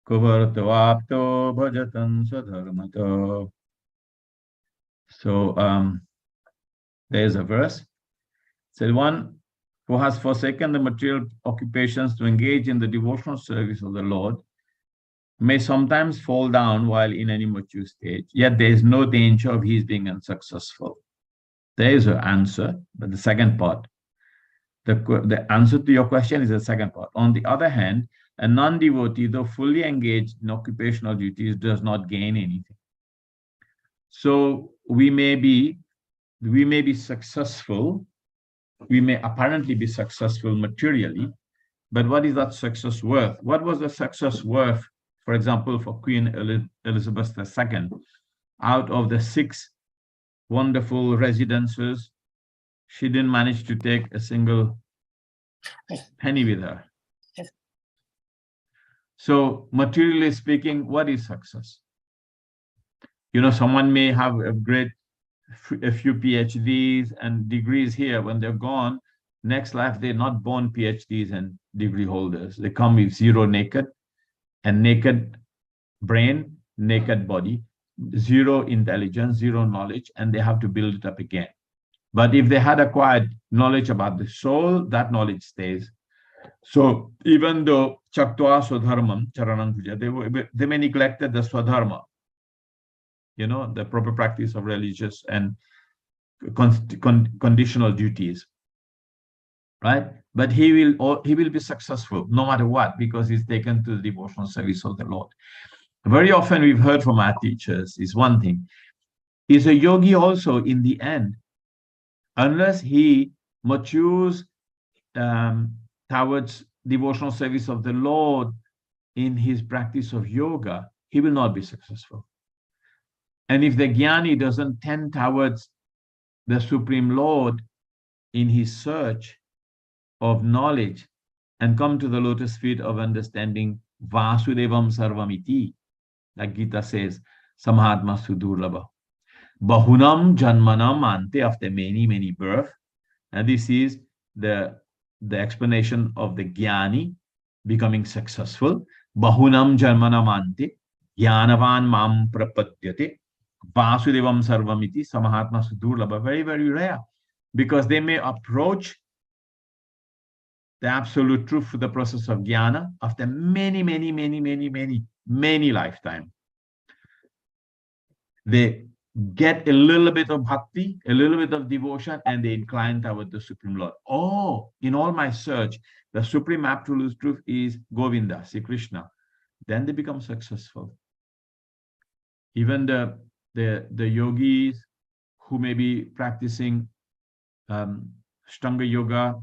[SPEAKER 2] Kuvartavapto bhajatan sadharmata. So there's a verse. It said, one who has forsaken the material occupations to engage in the devotional service of the Lord may sometimes fall down while in an immature stage, yet there is no danger of his being unsuccessful. There is an answer, but the second part, the answer to your question is the second part. On the other hand, a non-devotee, though fully engaged in occupational duties, does not gain anything. So we may be successful, we may apparently be successful materially, but what is that success worth? What was the success worth, for example, for Queen Elizabeth II? Out of the 6 wonderful residences, she didn't manage to take a single penny with her. So materially speaking, what is success? You know, someone may have a few PhDs and degrees here. When they're gone, next life, they're not born PhDs and degree holders. They come with zero naked, and naked brain, naked body, zero intelligence, zero knowledge, and they have to build it up again. But if they had acquired knowledge about the soul, that knowledge stays. So even though Chaktva Swadharmam, Charanam Puja, they may neglected the Swadharma, you know, the proper practice of religious and conditional duties, right? But he will be successful no matter what, because he's taken to the devotional service of the Lord. Very often we've heard from our teachers is one thing. Is a yogi also in the end, unless he matures towards devotional service of the Lord in his practice of yoga, he will not be successful. And if the jnani doesn't tend towards the Supreme Lord in his search of knowledge and come to the lotus feet of understanding Vasudevam Sarvamiti, like Gita says, Samahatma Sudurlabha. Bahunam Janmanam Ante, after many, many births. And this is the explanation of the jnani becoming successful. Bahunam Janmanam Ante, Jnanavan Mam Prapadyate, Vasudevam Sarvamiti, Samahatma Sudurlabha. Very, very rare, because they may approach the absolute truth for the process of jnana after many, many, many, many, many, many lifetimes. They get a little bit of bhakti, a little bit of devotion, and they incline toward the Supreme Lord. Oh, in all my search, the Supreme Absolute Truth is Govinda, Sri Krishna. Then they become successful. Even the yogis who may be practicing Ashtanga Yoga,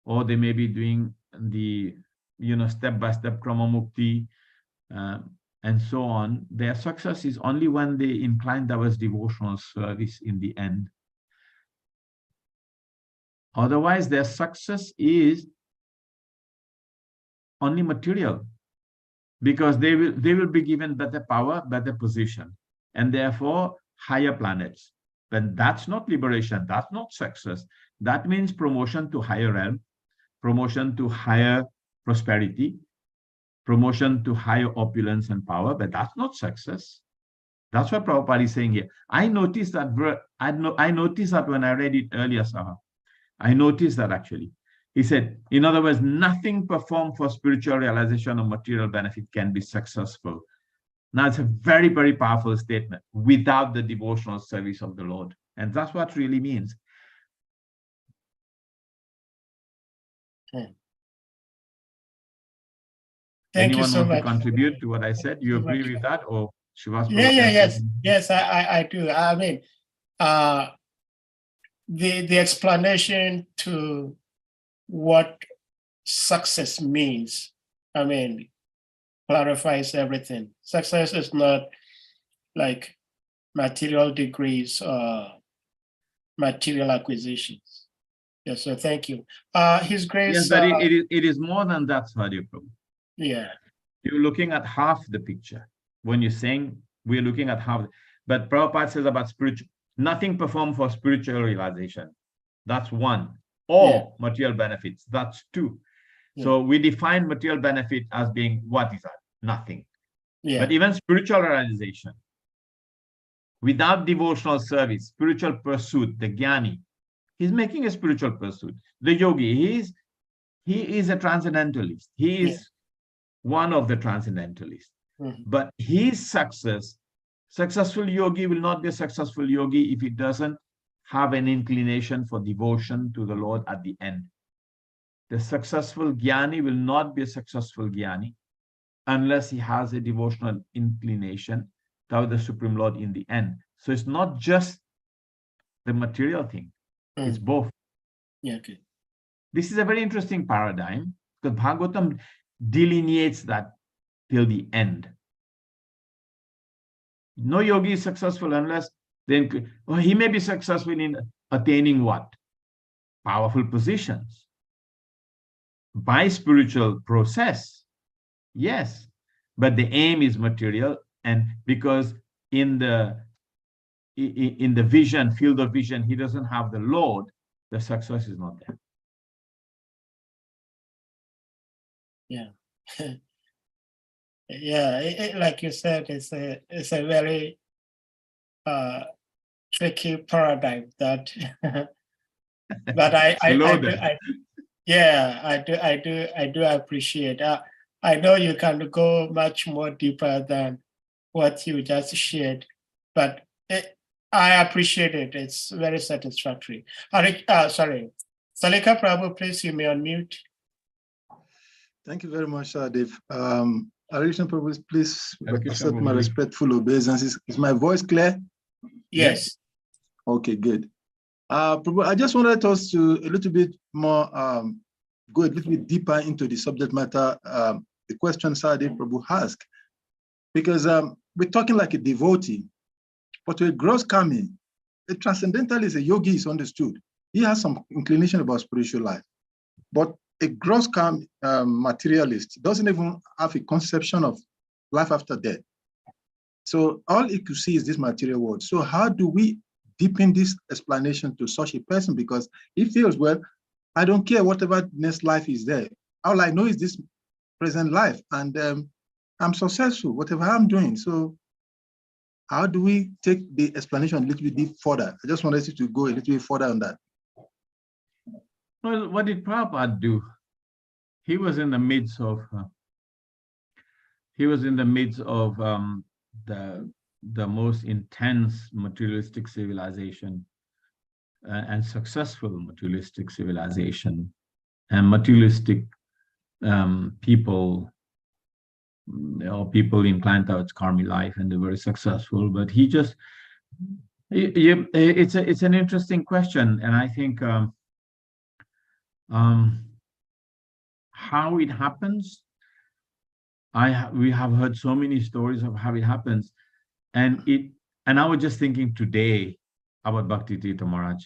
[SPEAKER 2] or they may be doing the, step-by-step Krama Mukti, and so on, their success is only when they incline towards devotional service in the end. Otherwise, their success is only material, because they will be given better power, better position, and therefore higher planets. But that's not liberation, that's not success. That means promotion to higher realm, promotion to higher prosperity, promotion to higher opulence and power, but that's not success. That's what Prabhupada is saying here. I noticed that when I read it earlier, Saha. I noticed that actually. He said, in other words, nothing performed for spiritual realization or material benefit can be successful. Now, it's a very, very powerful statement, without the devotional service of the Lord. And that's what it really means.
[SPEAKER 1] Thank you so much.
[SPEAKER 2] Anyone want to contribute to what I said? You agree with that, or Shivas?
[SPEAKER 1] Yes, I do. I mean, the explanation to what success means, I mean, clarifies everything. Success is not like material degrees or material acquisitions. Yes, so thank you. His Grace.
[SPEAKER 2] Yes, but it is more than that, Sadhya Prabhu.
[SPEAKER 1] Yeah.
[SPEAKER 2] You're looking at half the picture. When you're saying we're looking at half, but Prabhupada says about spiritual, nothing performed for spiritual realization. That's one. Or material benefits. That's two. Yeah. So we define material benefit as being, what is that? Nothing.
[SPEAKER 1] Yeah.
[SPEAKER 2] But even spiritual realization, without devotional service, spiritual pursuit, the jnani, he's making a spiritual pursuit. The yogi, he is a transcendentalist. He is one of the transcendentalists. But his successful yogi will not be a successful yogi if he doesn't have an inclination for devotion to the Lord at the end. The successful jnani will not be a successful jnani unless he has a devotional inclination toward the Supreme Lord in the end. So it's not just the material thing, it's both.
[SPEAKER 1] Yeah, okay.
[SPEAKER 2] This is a very interesting paradigm because Bhagavatam delineates that till the end. No yogi is successful unless then he may be successful in attaining what? Powerful positions. By spiritual process, yes, but the aim is material, and because in the vision, field of vision, he doesn't have the Lord, the success is not there.
[SPEAKER 1] Yeah. Yeah, like you said, it's a very tricky paradigm that but I do appreciate. I know you can go much more deeper than what you just shared, but I appreciate it. It's very satisfactory. Sorry, Salika Prabhu, please, you may unmute.
[SPEAKER 3] Thank you very much, Dave. Hare Krishna Prabhu, please accept my
[SPEAKER 2] Prabhu.
[SPEAKER 3] respectful obeisances. Is my voice clear?
[SPEAKER 1] Yes.
[SPEAKER 3] Okay, good. Prabhu, I just wanted us to a little bit more go a little bit deeper into the subject matter, the question Sadhguru Prabhu asked, because we're talking like a devotee, but to a gross kami, a transcendentalist, a yogi is understood. He has some inclination about spiritual life, but a gross materialist doesn't even have a conception of life after death. So all he could see is this material world. So how do we deepen this explanation to such a person? Because he feels, well, I don't care whatever next life is there. All I know is this present life, and I'm successful, whatever I'm doing. So how do we take the explanation a little bit deep further? I just wanted you to go a little bit further on that.
[SPEAKER 2] Well, what did Prabhupada do? He was in the midst of the most intense materialistic civilization and successful materialistic civilization, and materialistic people, people inclined towards karmic life, and they're very successful. But he just, it's an interesting question, and I think how it happens, we have heard so many stories of how it happens, and I was just thinking today about Bhakti Tirtha Maharaj.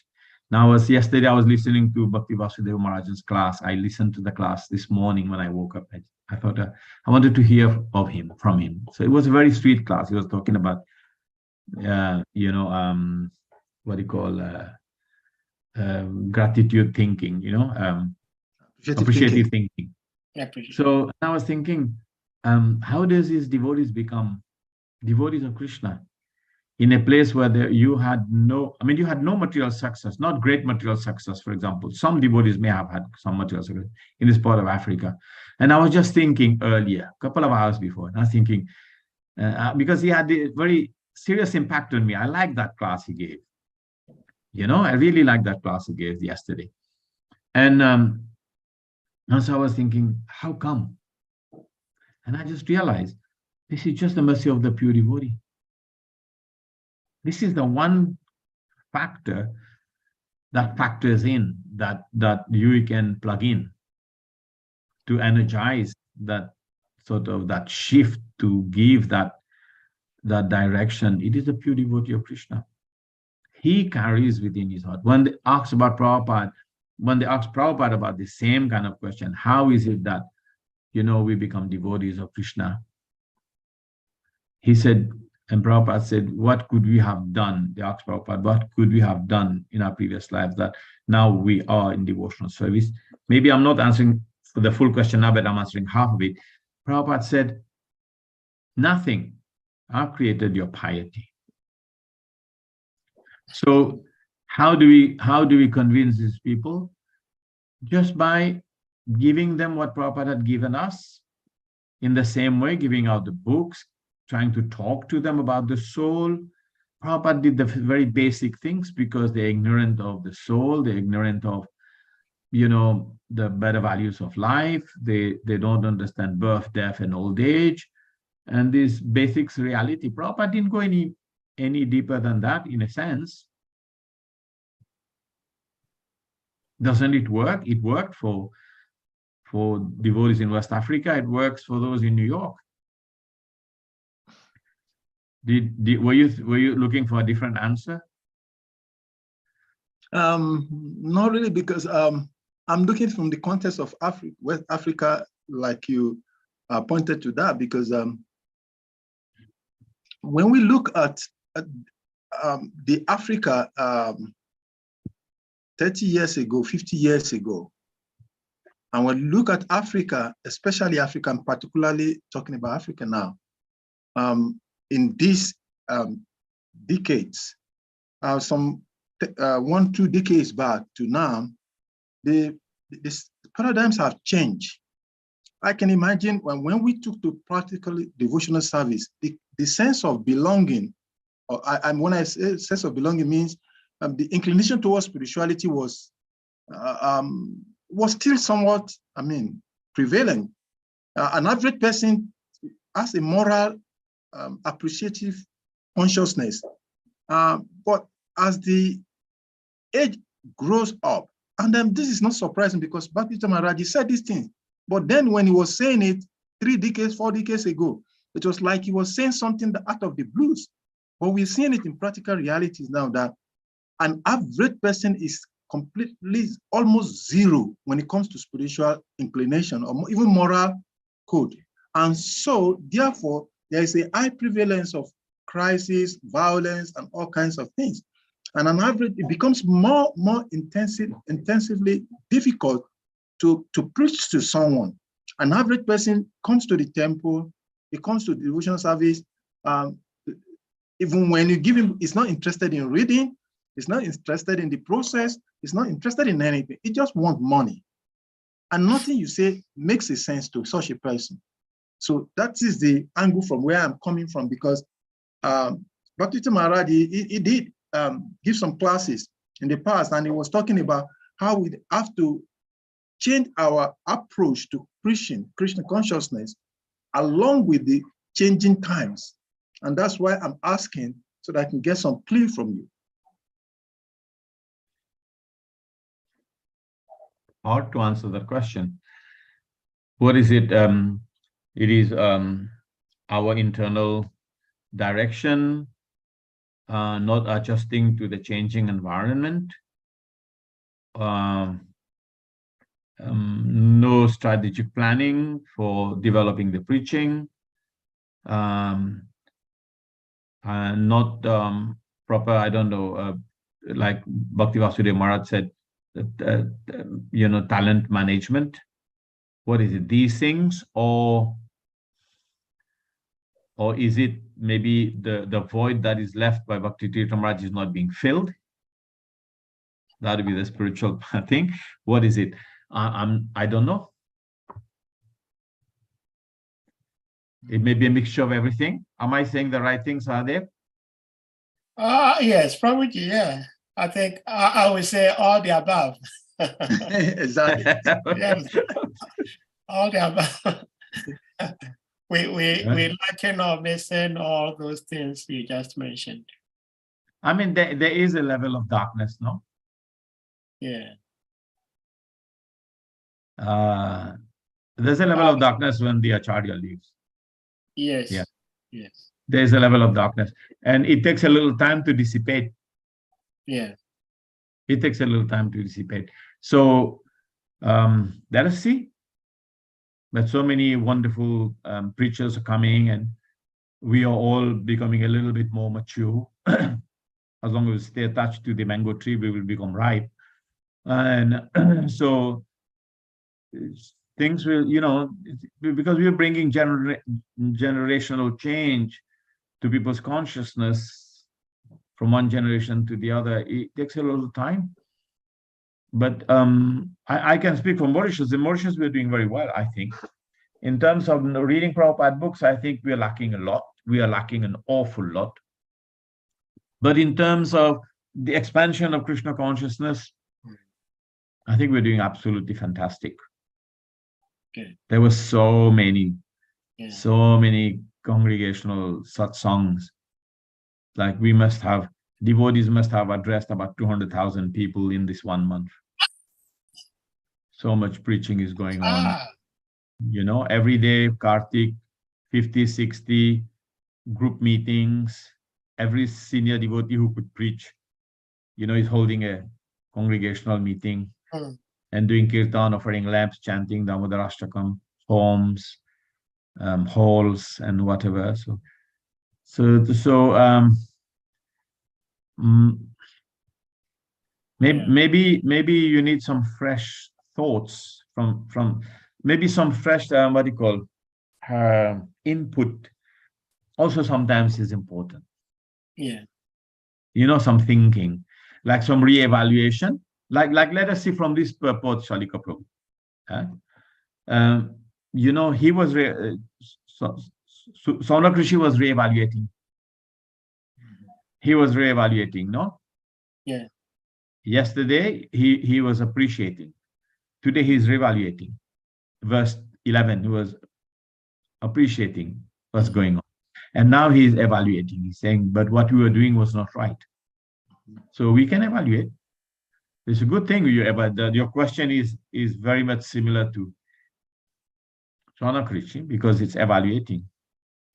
[SPEAKER 2] Now, yesterday I was listening to Bhakti Vasudeva Maharaj's class. I listened to the class this morning when I woke up. I thought I wanted to hear from him. So it was a very sweet class. He was talking about, what do you call, gratitude thinking, appreciative thinking. So I was thinking, how does these devotees become devotees of Krishna in a place where you had no material success, not great material success, for example. Some devotees may have had some material success in this part of Africa. And I was just thinking earlier, a couple of hours before, and I was thinking, because he had a very serious impact on me. I like that class he gave. I really liked that class he gave yesterday. And so I was thinking, how come? And I just realized, this is just the mercy of the pure devotee. This is the one factor that factors in, that you can plug in to energize that sort of that shift, to give that direction. It is the pure devotee of Krishna. He carries within his heart. When they asked Prabhupada about the same kind of question, how is it that we become devotees of Krishna? He said, and Prabhupada said, what could we have done? They asked Prabhupada, what could we have done in our previous lives that now we are in devotional service? Maybe I'm not answering the full question now, but I'm answering half of it. Prabhupada said, Nothing. I've created your piety. So how do we convince these people? Just by giving them what Prabhupada had given us, in the same way, giving out the books, trying to talk to them about the soul. Prabhupada did the very basic things because they're ignorant of the soul, they're ignorant of, the better values of life. They don't understand birth, death, and old age. And this basics reality. Prabhupada didn't go any deeper than that, in a sense. Doesn't it work? It worked for devotees in West Africa. It works for those in New York. Were you looking for a different answer?
[SPEAKER 3] Not really, because I'm looking from the context of West Africa, like you pointed to that, because when we look at the Africa 30 years ago, 50 years ago, and when we look at Africa, especially Africa, and particularly talking about Africa now, in these decades, some 1-2 decades back to now, the paradigms have changed. I can imagine when we took to practically devotional service, the sense of belonging, and when I say sense of belonging means the inclination towards spirituality was still somewhat, prevalent. An average person has a moral, appreciative consciousness, but as the age grows up, and then this is not surprising because Bhakti Maharaj said these things, but then when he was saying it 3 decades, 4 decades ago, it was like he was saying something out of the blues. But we're seeing it in practical realities now, that an average person is completely almost zero when it comes to spiritual inclination or even moral code. And so therefore, there is a high prevalence of crisis, violence, and all kinds of things. And on average, it becomes more intensively difficult to preach to someone. An average person comes to the temple, he comes to the devotional service, even when you give him, he's not interested in reading, he's not interested in the process, he's not interested in anything, he just wants money. And nothing you say makes a sense to such a person. So that is the angle from where I'm coming from, because Bhakti Maharaj, he did give some classes in the past, and he was talking about how we have to change our approach to preaching Krishna consciousness along with the changing times. And that's why I'm asking, so that I can get some clue from you.
[SPEAKER 2] Hard to answer that question. What is it? It is our internal direction, not adjusting to the changing environment, no strategic planning for developing the preaching, not proper, I don't know, like Bhakti Vasudeva Maharaj said, talent management. What is it? These things, or is it maybe the void that is left by Bhakti Tirtha Maharaj is not being filled? That would be the spiritual thing. What is it? I don't know. It may be a mixture of everything. Am I saying the right things are there?
[SPEAKER 1] Yes, probably, yeah. I think I would say all the above.
[SPEAKER 3] Exactly.
[SPEAKER 1] Yes. All the above. We're lacking or missing all those things you just mentioned.
[SPEAKER 2] I mean, there is a level of darkness, no?
[SPEAKER 1] Yeah.
[SPEAKER 2] There's a level of darkness when the Acharya leaves.
[SPEAKER 1] Yes.
[SPEAKER 2] Yeah.
[SPEAKER 1] Yes.
[SPEAKER 2] There's a level of darkness, and it takes a little time to dissipate.
[SPEAKER 1] Yeah.
[SPEAKER 2] It takes a little time to dissipate. So let us see. But so many wonderful preachers are coming, and we are all becoming a little bit more mature. As long as we stay attached to the mango tree, we will become ripe. And so things will, because we are bringing generational change to people's consciousness from one generation to the other. It takes a little time. But I can speak for Mauritius. In Mauritius, we're doing very well, I think. In terms of reading Prabhupada books, I think we are lacking a lot. We are lacking an awful lot. But in terms of the expansion of Krishna consciousness, I think we're doing absolutely fantastic.
[SPEAKER 1] Okay.
[SPEAKER 2] There were so many congregational satsangs. Like devotees must have addressed about 200,000 people in this 1 month. So much preaching is going on. Every day, Kartik, 50, 60 group meetings. Every senior devotee who could preach, is holding a congregational meeting and doing kirtan, offering lamps, chanting Damodarashtakam, homes, halls, and whatever. Maybe you need some fresh thoughts from maybe some fresh input. Also, sometimes is important. Some thinking, like some re-evaluation. Like let us see from this purport, Shalika Prabhu. He was Sonak Rishi was re-evaluating. He was re-evaluating, no?
[SPEAKER 1] Yeah.
[SPEAKER 2] Yesterday, he was appreciating. Today, he's re-evaluating. Verse 11, he was appreciating what's going on. And now he's evaluating. He's saying, but what we were doing was not right. So we can evaluate. It's a good thing. Your question is very much similar to Sonak Rishi because it's evaluating.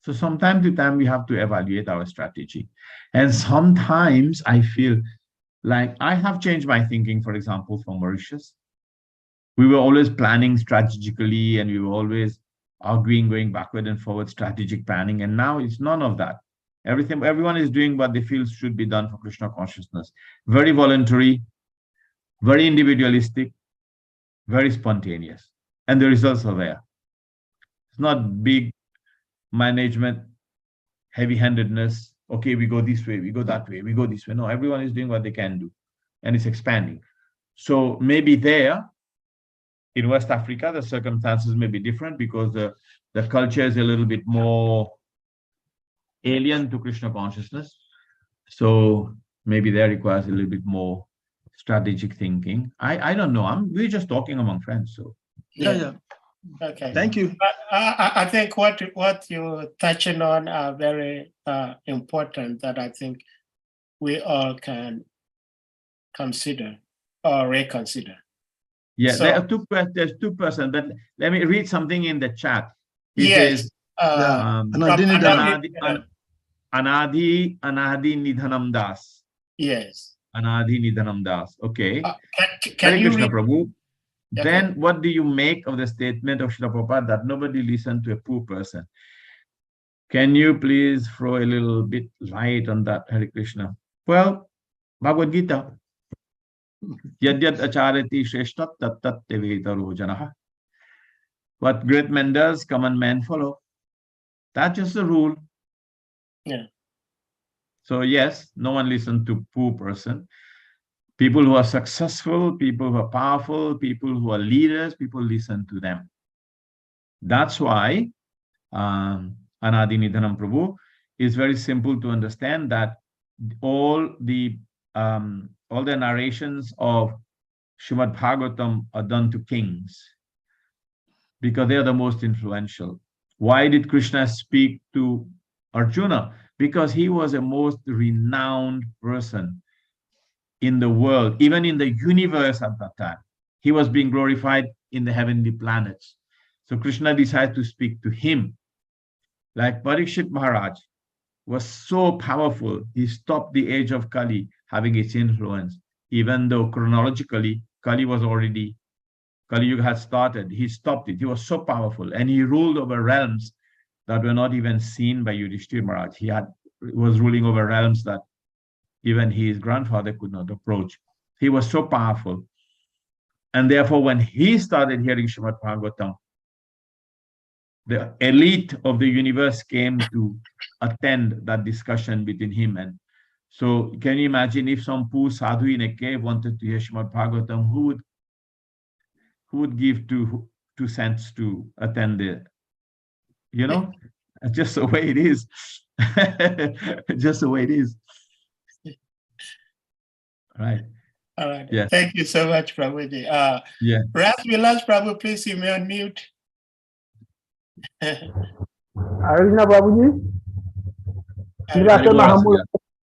[SPEAKER 2] So from time to time, we have to evaluate our strategy. And sometimes I feel like I have changed my thinking, for example, for Mauritius. We were always planning strategically and we were always arguing, going backward and forward, strategic planning. And now it's none of that. Everyone is doing what they feel should be done for Krishna consciousness. Very voluntary, very individualistic, very spontaneous. And the results are there. It's not big management, heavy-handedness. Okay, we go this way, we go that way, we go this way. No, everyone is doing what they can do. And it's expanding. So maybe there, in West Africa, the circumstances may be different because the culture is a little bit more alien to Krishna consciousness. So maybe there requires a little bit more strategic thinking. I don't know. We're just talking among friends. So
[SPEAKER 3] yeah.
[SPEAKER 1] Okay.
[SPEAKER 3] Thank you.
[SPEAKER 1] I think what you're touching on are very important that I think we all can consider or reconsider.
[SPEAKER 2] Yeah,
[SPEAKER 1] So,
[SPEAKER 2] there's two persons, but let me read something in the chat. It
[SPEAKER 1] yes.
[SPEAKER 2] says, Anadi Nidhanam Das.
[SPEAKER 1] Yes.
[SPEAKER 2] Anadi Nidhanam Das. Okay.
[SPEAKER 1] Can you
[SPEAKER 2] Krishna
[SPEAKER 1] read?
[SPEAKER 2] Prabhu.
[SPEAKER 1] Okay.
[SPEAKER 2] Then what do you make of the statement of Srila Prabhupada that nobody listened to a poor person? Can you please throw a little bit light on that, Hare Krishna? Well, Bhagavad Gita. Yadyad acharati shreshtat tat tat tevetaro janaha. What great man does, common men follow. That's just the rule.
[SPEAKER 1] Yeah.
[SPEAKER 2] So yes, no one listened to poor person. People who are successful, people who are powerful, people who are leaders, people listen to them. That's why Anadi Nidhanam Prabhu is very simple to understand that all the narrations of Srimad Bhagavatam are done to kings because they are the most influential. Why did Krishna speak to Arjuna? Because he was a most renowned person in the world, even in the universe at that time. He was being glorified in the heavenly planets. So Krishna decided to speak to him. Like Parikshit Maharaj was so powerful, he stopped the age of Kali having its influence, even though chronologically Kali Yuga had started. He stopped it. He was so powerful and he ruled over realms that were not even seen by Yudhishthira Maharaj. He was ruling over realms that even his grandfather could not approach. He was so powerful. And therefore, when he started hearing Srimad Bhagavatam, the elite of the universe came to attend that discussion between him and. So can you imagine if some poor sadhu in a cave wanted to hear Srimad Bhagavatam, who would give 2 cents to attend it? You know, just the way it is. Just the way it is. Right.
[SPEAKER 1] All right.
[SPEAKER 2] Yeah.
[SPEAKER 1] Thank you so much, Prabhuji.
[SPEAKER 2] Yeah.
[SPEAKER 1] Ras Vilas, Prabhu, please you may unmute.
[SPEAKER 4] Krishna Prabhuji.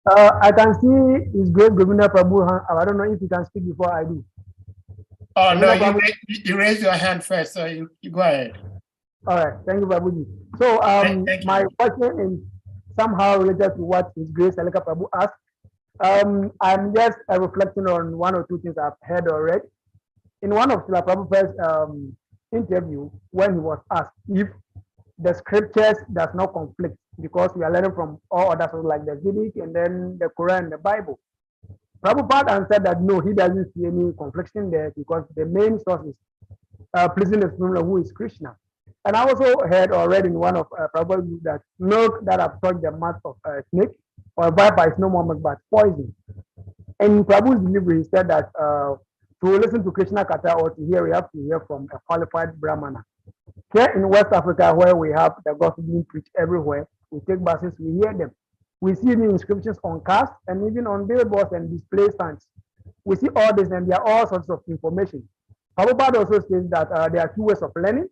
[SPEAKER 4] I can see His Great Governor Prabhu. I don't know if you can speak before I do.
[SPEAKER 1] Oh, no, you raise your hand first, so you go ahead.
[SPEAKER 4] All right, thank you, Prabhuji. So my question is somehow related to what His Grace Aleka Prabhu asked. I'm just reflecting on 1 or 2 things I've heard already. In one of Srila Prabhupada's interview, when he was asked if the scriptures does not conflict, because we are learning from all other sources like the Vedic and then the Quran and the Bible. Prabhupada answered that no, he doesn't see any confliction there because the main source is pleasing the Supreme Lord, who is Krishna. And I also heard or read in one of Prabhupada's that milk that have touched the mouth of a snake or a viper is no more milk but poison. In Prabhu's delivery, he said that to listen to Krishna Katha or to hear, we have to hear from a qualified Brahmana. Here in West Africa, where we have the gospel being preached everywhere, we take buses, we hear them. We see the inscriptions on cars and even on billboards and display signs. We see all this and there are all sorts of information. Prabhupada also says that there are 2 ways of learning.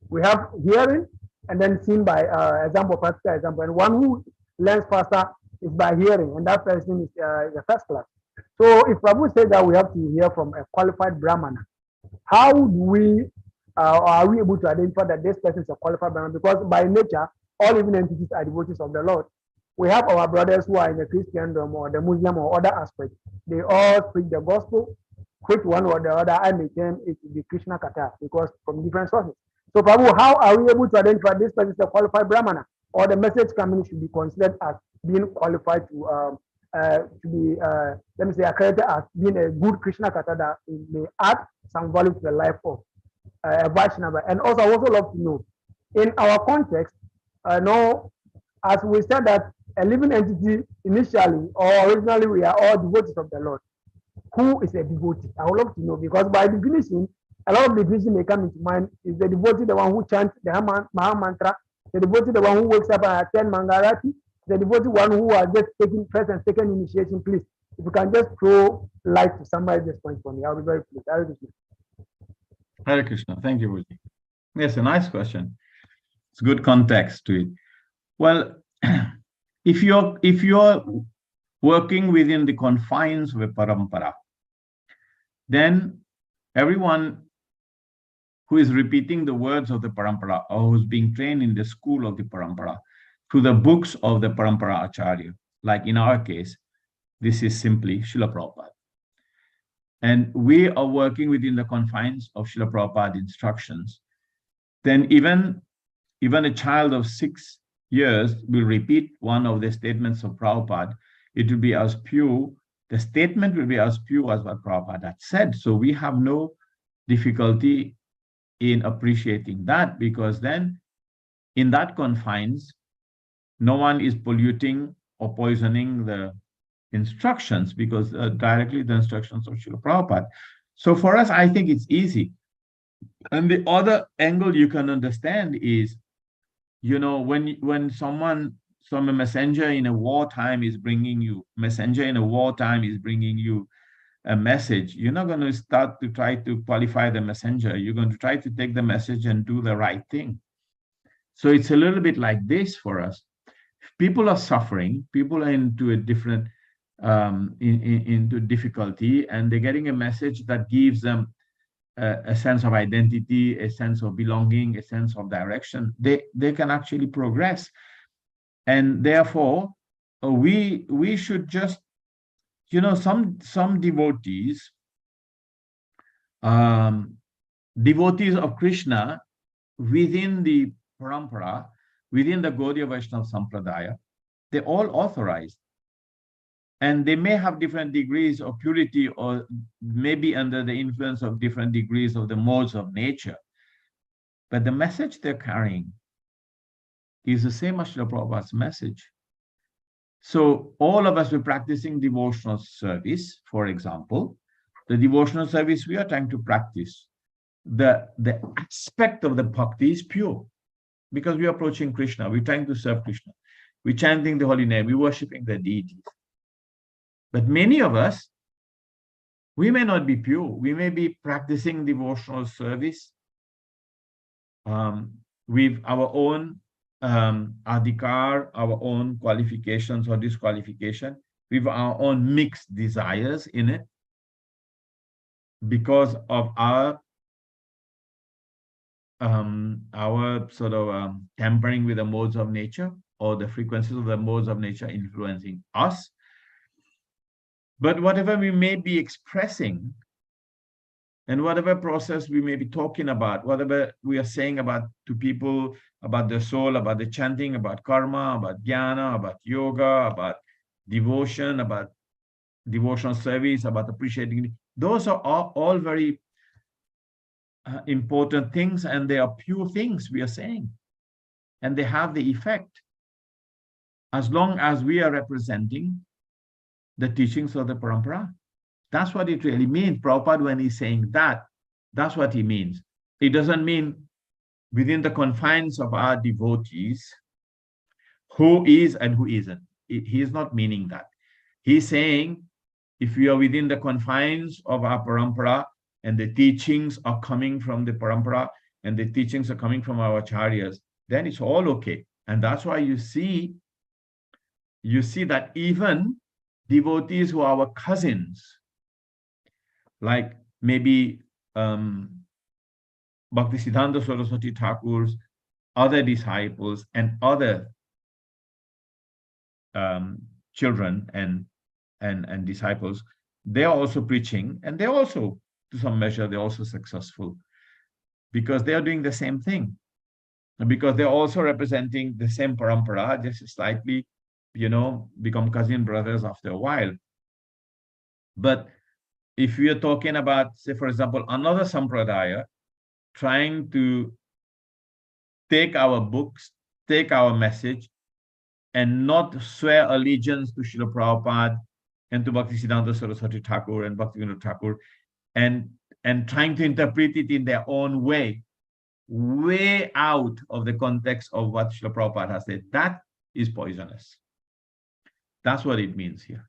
[SPEAKER 4] We have hearing and then seen by example, practical example. And one who learns faster is by hearing, and that person is the first class. So if Prabhu says that we have to hear from a qualified Brahmana, how do we are we able to identify that this person is a qualified Brahmana? Because by nature, all living entities are devotees of the Lord. We have our brothers who are in the Christendom or the Muslim or other aspects. They all preach the gospel, which one or the other I may term it to be Krishna Katha, because from different sources. So Prabhu, how are we able to identify this person is a qualified Brahmana, or the message coming should be considered as being qualified to be, let me say, accredited as being a good Krishna Katha that may add some value to the life of a Vaishnava. And also, I also love to know, in our context, no, as we said that a living entity initially or originally we are all devotees of the Lord. Who is a devotee? I would love to know, because by definition, a lot of definition may come into mind. Is the devotee the one who chants the Maha Mantra? The devotee the one who wakes up at 10 Mangarati? The devotee one who are just taking first and second initiation? Please, if you can just throw light to summarize this point for me, I'll be very pleased. Hare Krishna.
[SPEAKER 2] Hare Krishna. Thank you, Bhuji. Yes, a nice question. It's good context to it. Well, if you're working within the confines of a parampara, then everyone who is repeating the words of the parampara or who's being trained in the school of the parampara through the books of the parampara acharya, like in our case, this is simply Srila Prabhupada. And we are working within the confines of Srila Prabhupada's instructions. Then even a child of 6 years will repeat one of the statements of Prabhupada. It will be as pure, the statement will be as pure as what Prabhupada had said. So we have no difficulty in appreciating that, because then in that confines, no one is polluting or poisoning the instructions, because directly the instructions of Srila Prabhupada. So for us, I think it's easy. And the other angle you can understand is, you know, when a messenger in a wartime is bringing you a message, you're not going to start to try to qualify the messenger. You're going to try to take the message and do the right thing. So it's a little bit like this for us. People are suffering, people are into a different, into difficulty, and they're getting a message that gives them a sense of identity, a sense of belonging, a sense of direction. They can actually progress. And therefore, we should just, you know, some devotees, devotees of Krishna within the parampara, within the Gaudiya Vaishnava Sampradaya, they're all authorized. And they may have different degrees of purity, or maybe under the influence of different degrees of the modes of nature. But the message they're carrying is the same as Srila Prabhupada's message. So all of us were practicing devotional service, for example. The devotional service we are trying to practice, the aspect of the bhakti is pure, because we are approaching Krishna, we're trying to serve Krishna, we're chanting the holy name, we're worshipping the deities. But many of us, we may not be pure. We may be practicing devotional service with our own adhikar, our own qualifications or disqualification, with our own mixed desires in it, because of our sort of tampering with the modes of nature, or the frequencies of the modes of nature influencing us. But whatever we may be expressing, and whatever process we may be talking about, whatever we are saying about to people, about the soul, about the chanting, about karma, about jnana, about yoga, about devotion, about devotional service, about appreciating, those are all very important things, and they are pure things we are saying. And they have the effect as long as we are representing the teachings of the parampara. That's what it really means. Prabhupada, when he's saying that, that's what he means. It doesn't mean within the confines of our devotees, who is and who isn't. He is not meaning that. He's saying, if we are within the confines of our parampara, and the teachings are coming from the parampara, and the teachings are coming from our acharyas, then it's all okay. And that's why you see that even devotees who are our cousins, like maybe Bhaktisiddhanta Saraswati Thakur's other disciples and other children and disciples, they are also preaching, and they're also, to some measure, they're also successful, because they are doing the same thing, because they're also representing the same parampara, just slightly, become cousin brothers after a while. But if we are talking about, say, for example, another sampradaya trying to take our books, take our message, and not swear allegiance to Srila Prabhupada and to Bhaktisiddhanta Saraswati Thakur and Bhaktivinoda Thakur, and trying to interpret it in their own way out of the context of what Srila Prabhupada has said, that is poisonous. That's what it means here.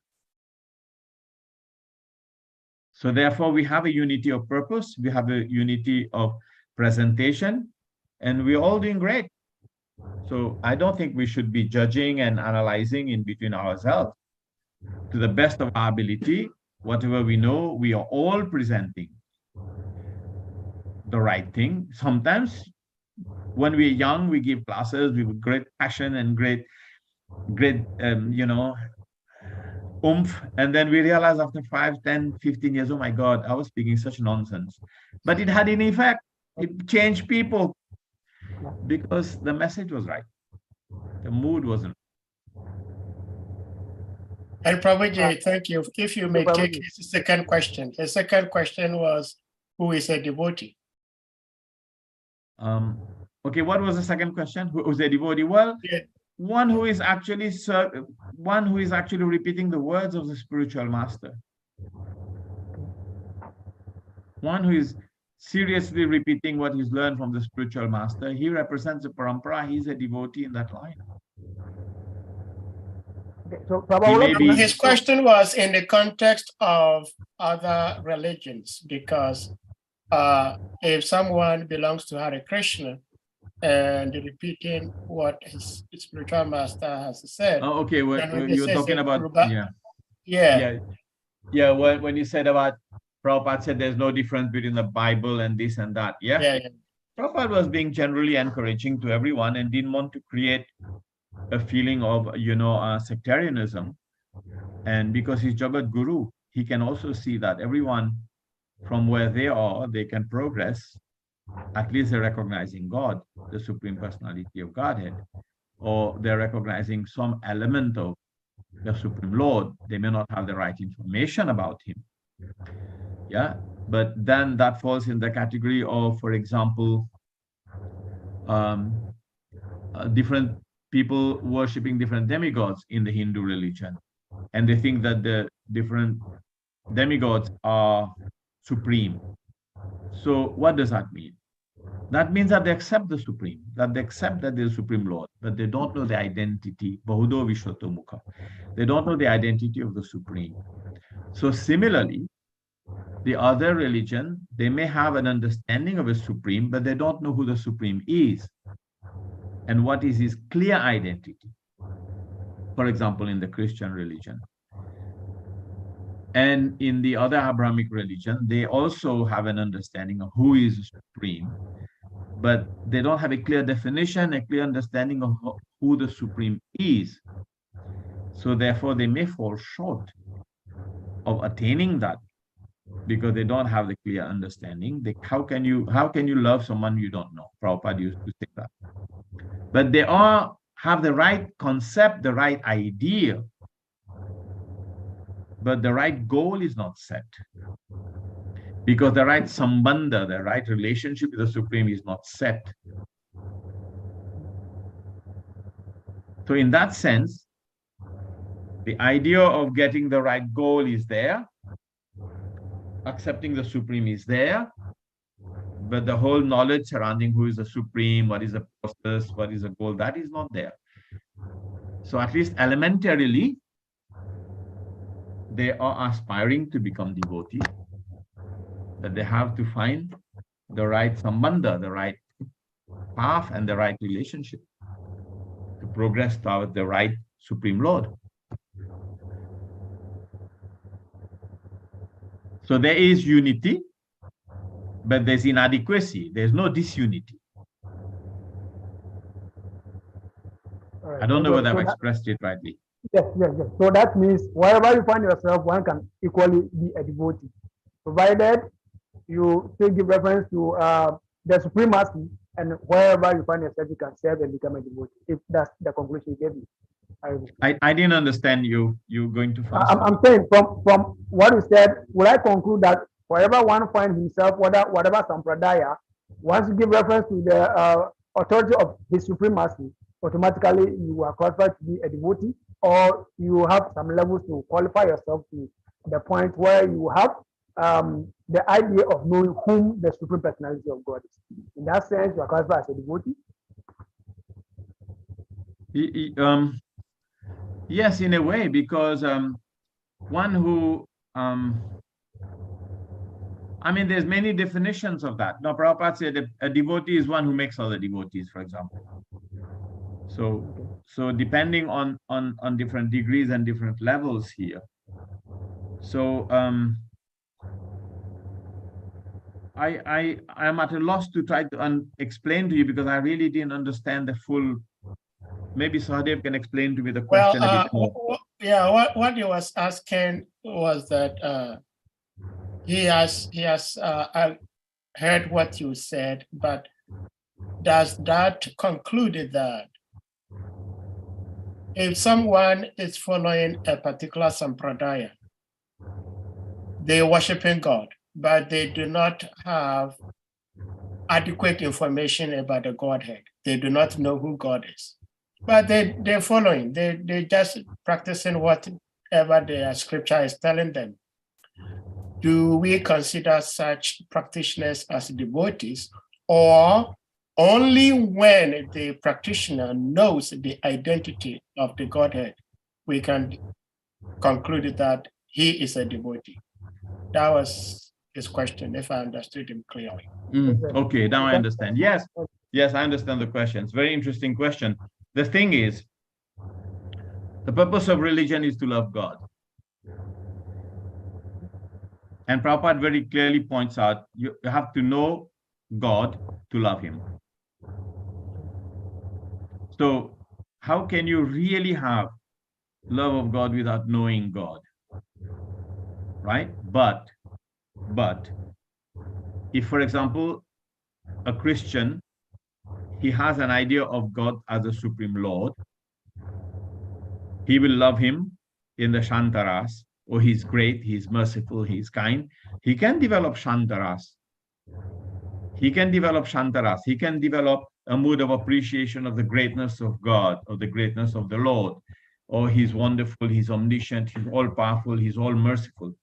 [SPEAKER 2] So therefore, we have a unity of purpose, we have a unity of presentation, and we're all doing great. So I don't think we should be judging and analyzing in between ourselves. To the best of our ability, whatever we know, we are all presenting the right thing. Sometimes when we're young, we give classes with great passion and great oomph, and then we realize after 5, 10, 15 years, oh my God, I was speaking such nonsense. But it had an effect. It changed people because the message was right. The mood wasn't.
[SPEAKER 1] And Prabhuji, thank you. If you may take his second question. The second question was, who is a devotee?
[SPEAKER 2] Okay, what was the second question? Who was a devotee? Well, yeah. One who is actually repeating the words of the spiritual master. One who is seriously repeating what he's learned from the spiritual master. He represents the parampara. He's a devotee in that line.
[SPEAKER 4] Okay, so Prabhu,
[SPEAKER 1] his question was in the context of other religions, because if someone belongs to Hare Krishna and repeating what his spiritual master has said.
[SPEAKER 2] Oh, okay. Well, you're talking about, yeah. When you said about Prabhupada said there's no difference between the Bible and this and that. Yeah. Prabhupada was being generally encouraging to everyone and didn't want to create a feeling of, sectarianism. And because he's Jagat Guru, he can also see that everyone from where they are, they can progress. At least they're recognizing God, the Supreme Personality of Godhead, or they're recognizing some element of the Supreme Lord. They may not have the right information about him. Yeah, but then that falls in the category of, for example, different people worshiping different demigods in the Hindu religion, and they think that the different demigods are supreme. So what does that mean? That means that they accept the Supreme, that they accept that there's Supreme Lord, but they don't know the identity. Bahudo Vishwato Mukha. They don't know the identity of the Supreme. So similarly, the other religion, they may have an understanding of a Supreme, but they don't know who the Supreme is and what is his clear identity. For example, in the Christian religion. And in the other Abrahamic religion, they also have an understanding of who is Supreme, but they don't have a clear definition, a clear understanding of who the Supreme is. So therefore, they may fall short of attaining that because they don't have the clear understanding. How can you love someone you don't know? Prabhupada used to say that. But they all have the right concept, the right idea, but the right goal is not set. Because the right sambandha, the right relationship with the Supreme is not set. So in that sense, the idea of getting the right goal is there, accepting the Supreme is there, but the whole knowledge surrounding who is the Supreme, what is the process, what is the goal, that is not there. So at least elementarily, they are aspiring to become devotees, that they have to find the right sambandha, the right path and the right relationship to progress toward the right Supreme Lord. So there is unity, but there's inadequacy. There's no disunity.
[SPEAKER 4] Right.
[SPEAKER 2] I don't know whether I've expressed it rightly.
[SPEAKER 4] Yes. So that means wherever you find yourself, one can equally be a devotee, provided you still give reference to the supremacy, and wherever you find yourself, you can serve and become a devotee. If that's the conclusion you gave me.
[SPEAKER 2] I didn't understand you. You're going too fast.
[SPEAKER 4] I'm saying from what you said, will I conclude that wherever one finds himself, whatever sampradaya, once you give reference to the authority of his supremacy, automatically you are qualified to be a devotee, or you have some levels to qualify yourself to the point where you have the idea of knowing whom the Supreme Personality of God is. In that sense, you are qualified as a devotee.
[SPEAKER 2] Yes, in a way, because one who, there's many definitions of that. Now, Prabhupada said a devotee is one who makes other devotees, for example. So depending on different degrees and different levels here. So I am at a loss to try to explain to you because I really didn't understand the full. Maybe Sahadev can explain to me the question a bit more.
[SPEAKER 1] Yeah, what he was asking was that he has heard what you said, but does that conclude that if someone is following a particular sampradaya, they're worshiping God, but they do not have adequate information about the Godhead. They do not know who God is. But they're following, they're just practicing whatever the scripture is telling them. Do we consider such practitioners as devotees, or only when the practitioner knows the identity of the Godhead, we can conclude that he is a devotee? That was his question, if I understood him clearly.
[SPEAKER 2] Okay, now I understand. Yes, I understand the question. It's a very interesting question. The thing is, the purpose of religion is to love God. And Prabhupada very clearly points out, you have to know God to love him. So how can you really have love of God without knowing God? Right? But if, for example, a Christian, he has an idea of God as a Supreme Lord, he will love him in the Shantaras, oh, he's great, he's merciful, he's kind, he can develop Shantaras. He can develop Shantaras. He can develop a mood of appreciation of the greatness of God, of the greatness of the Lord. Oh, he's wonderful, he's omniscient, he's all-powerful, he's all-merciful.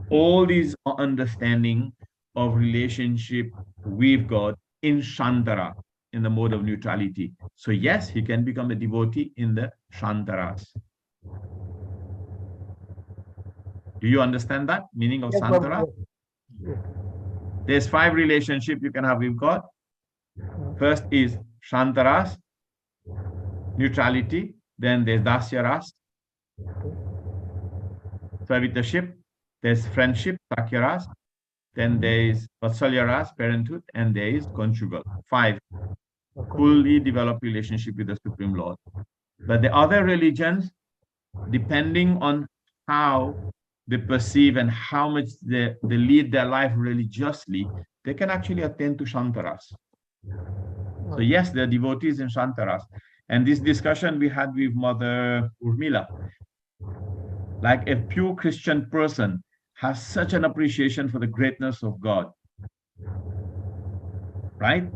[SPEAKER 2] All these are understanding of relationship with God in Shantara, in the mode of neutrality. So yes, he can become a devotee in the Shantaras. Do you understand that meaning of Shantara? There's 5 relationships you can have with God. First is Shantaras, neutrality. Then there's Dasyaras, servitorship. There's friendship, Sakyaras. Then there is Vatsalyaras, parenthood. And there is conjugal. 5. Fully developed relationship with the Supreme Lord. But the other religions, depending on how they perceive and how much they lead their life religiously, they can actually attain to Shantaras. So yes, they're devotees in Shantaras. And this discussion we had with Mother Urmila, like a pure Christian person has such an appreciation for the greatness of God, right?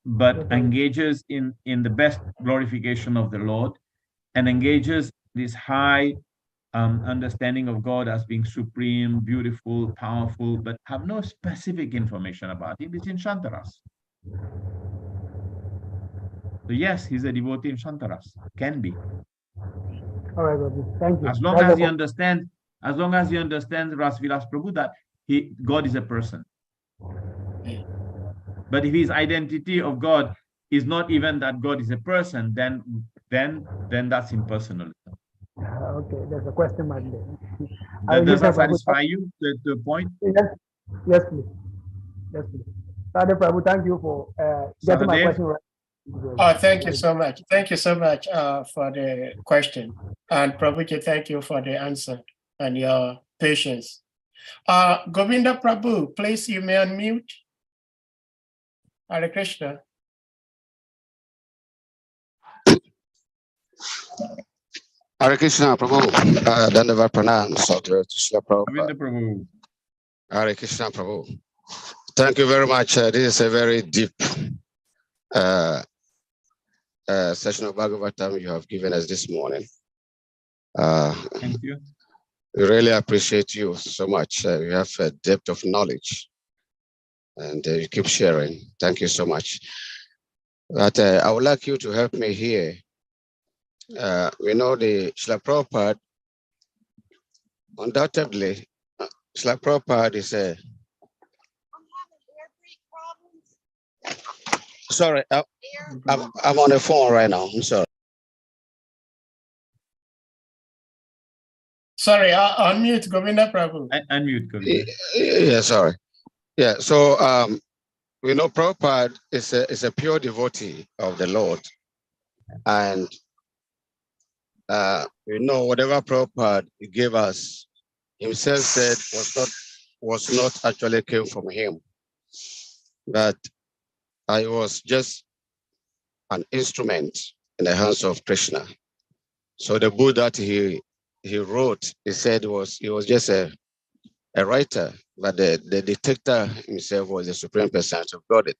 [SPEAKER 2] But engages in the best glorification of the Lord and engages this high understanding of God as being supreme, beautiful, powerful, but have no specific information about him. It's in Shantaras. So yes, he's a devotee in Shantaras. Can be.
[SPEAKER 4] All right, Prabhu. Thank you.
[SPEAKER 2] As long as he understands, Rasvilas Prabhu, that God is a person. But if his identity of God is not even that God is a person, then that's impersonal.
[SPEAKER 4] Okay, there's a question mark there.
[SPEAKER 2] Does that satisfy you to the point?
[SPEAKER 4] Yes, please. Yes, please. Father Prabhu, thank you for getting my question right.
[SPEAKER 1] Oh, thank you so much. Thank you so much for the question. And Prabhuji, thank you for the answer and your patience. Govinda Prabhu, please, you may unmute. Hare Krishna.
[SPEAKER 5] Hare Krishna, Prabhu. Dandava Pranam, Sadhguru Krishna
[SPEAKER 2] Prabhu.
[SPEAKER 5] Hare Krishna, Prabhu. Thank you very much. This is a very deep session of Bhagavatam you have given us this morning.
[SPEAKER 2] Thank you.
[SPEAKER 5] We really appreciate you so much. You have a depth of knowledge and you keep sharing. Thank you so much. But I would like you to help me here. We know the Srila Prabhupada, undoubtedly, Srila Prabhupada is a... Sorry, I'm on the phone right now. I'm sorry.
[SPEAKER 1] Sorry, unmute Govinda Prabhu.
[SPEAKER 2] Unmute Govinda.
[SPEAKER 5] Yeah, sorry. Yeah, so we know Prabhupada is a pure devotee of the Lord. And we know whatever Prabhupada gave us, himself said was not actually came from him. But I was just an instrument in the hands of Krishna. So the book that he wrote, he said he was just a writer, but the dictator himself was the Supreme Personality of Godhead.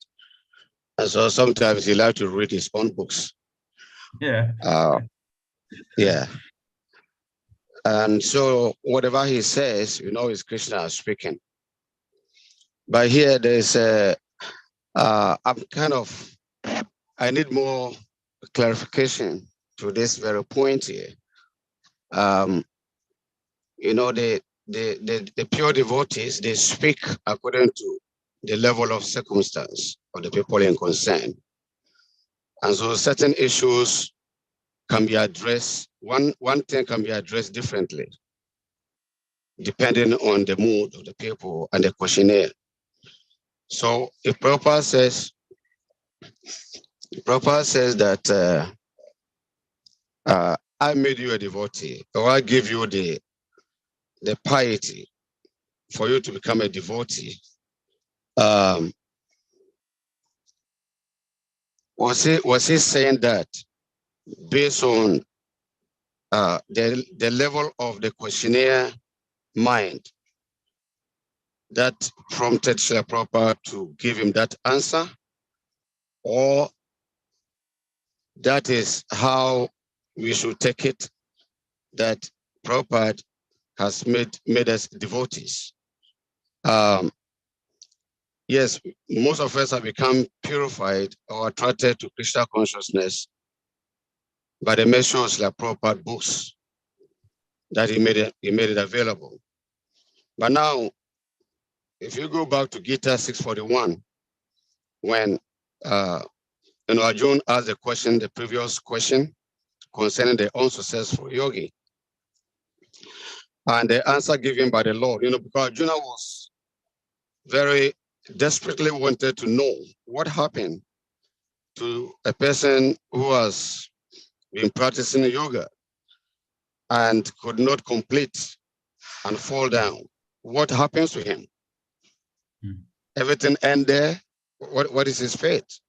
[SPEAKER 5] And so sometimes he liked to read his own books.
[SPEAKER 2] Yeah.
[SPEAKER 5] Yeah. And so whatever he says, you know, is Krishna speaking. But here there's I need more clarification to this very point here. You know, the pure devotees, they speak according to the level of circumstance of the people in concern. And so certain issues can be addressed, one thing can be addressed differently, depending on the mood of the people and the questionnaire. So if Prabhupada says that I made you a devotee, or I give you the piety for you to become a devotee, was he saying that based on the level of the questionnaire mind that prompted Srila Prabhupada to give him that answer, or that is how we should take it, that Prabhupada has made us devotees. Yes, most of us have become purified or attracted to Krishna consciousness by the measures like Prabhupada books that he made it available. But now, if you go back to Gita 641, when Arjuna asked the question, the previous question concerning the unsuccessful yogi, and the answer given by the Lord, because Arjuna was very desperately wanted to know what happened to a person who has been practicing yoga and could not complete and fall down. What happens to him? Everything end there. What is his fate?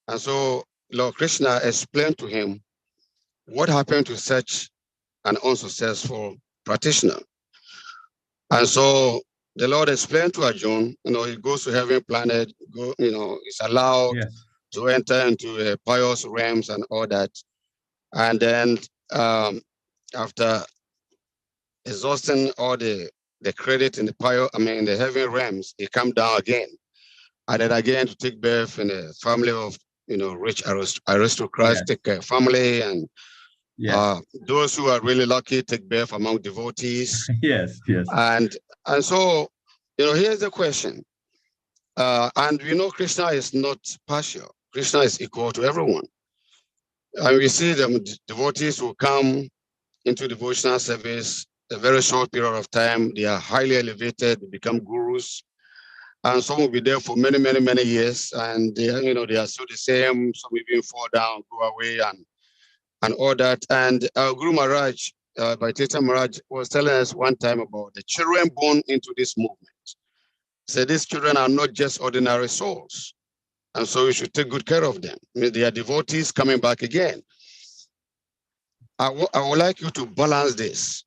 [SPEAKER 5] And so Lord Krishna explained to him what happened to such an unsuccessful practitioner. And so the Lord explained to Arjuna, he goes to heaven planet, is allowed to enter into pious realms and all that. And then after exhausting all the credit in the heaven realms, he come down again. And then again to take birth in a family of, rich aristocratic family, and those who are really lucky take birth among devotees.
[SPEAKER 2] Yes.
[SPEAKER 5] And so, here's the question. And we know Krishna is not partial. Krishna is equal to everyone. And we see the devotees who come into devotional service a very short period of time. They are highly elevated, they become gurus. And some will be there for many, many, many years. And they are still the same. Some even fall down, go away, and all that. And Guru Maharaj, Bhaitita Maharaj, was telling us one time about the children born into this movement. So these children are not just ordinary souls. And so we should take good care of them. They are devotees coming back again. I would like you to balance this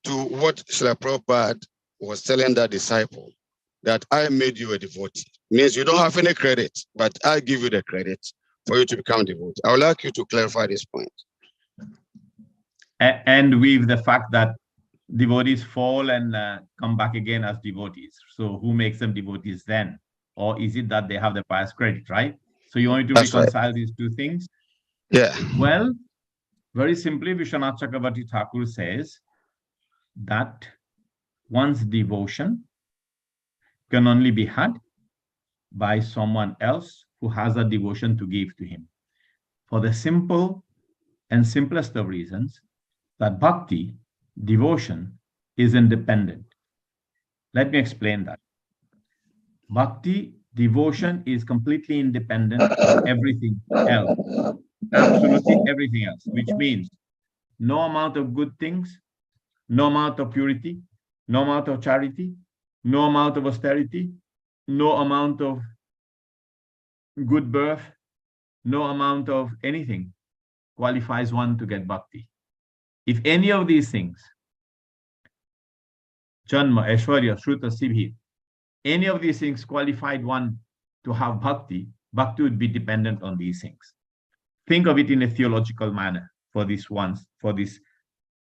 [SPEAKER 5] to what Srila Prabhupada was telling that disciple, that I made you a devotee. Means you don't have any credit, but I give you the credit for you to become a devotee. I would like you to clarify this point.
[SPEAKER 2] And with the fact that devotees fall and come back again as devotees. So who makes them devotees then? Or is it that they have the pious credit, right? So you want to reconcile these two things?
[SPEAKER 5] Yeah.
[SPEAKER 2] Well, very simply, Vishwanath Chakravarti Thakur says that one's devotion can only be had by someone else who has a devotion to give to him. For the simple and simplest of reasons, that bhakti, devotion, is independent. Let me explain that. Bhakti, devotion is completely independent of everything else. Absolutely everything else, which means no amount of good things, no amount of purity, no amount of charity, no amount of austerity, no amount of good birth, no amount of anything qualifies one to get bhakti. If any of these things, Janma, Aishwarya, Shruta, Siddhi, any of these things qualified one to have bhakti, bhakti would be dependent on these things. Think of it in a theological manner for this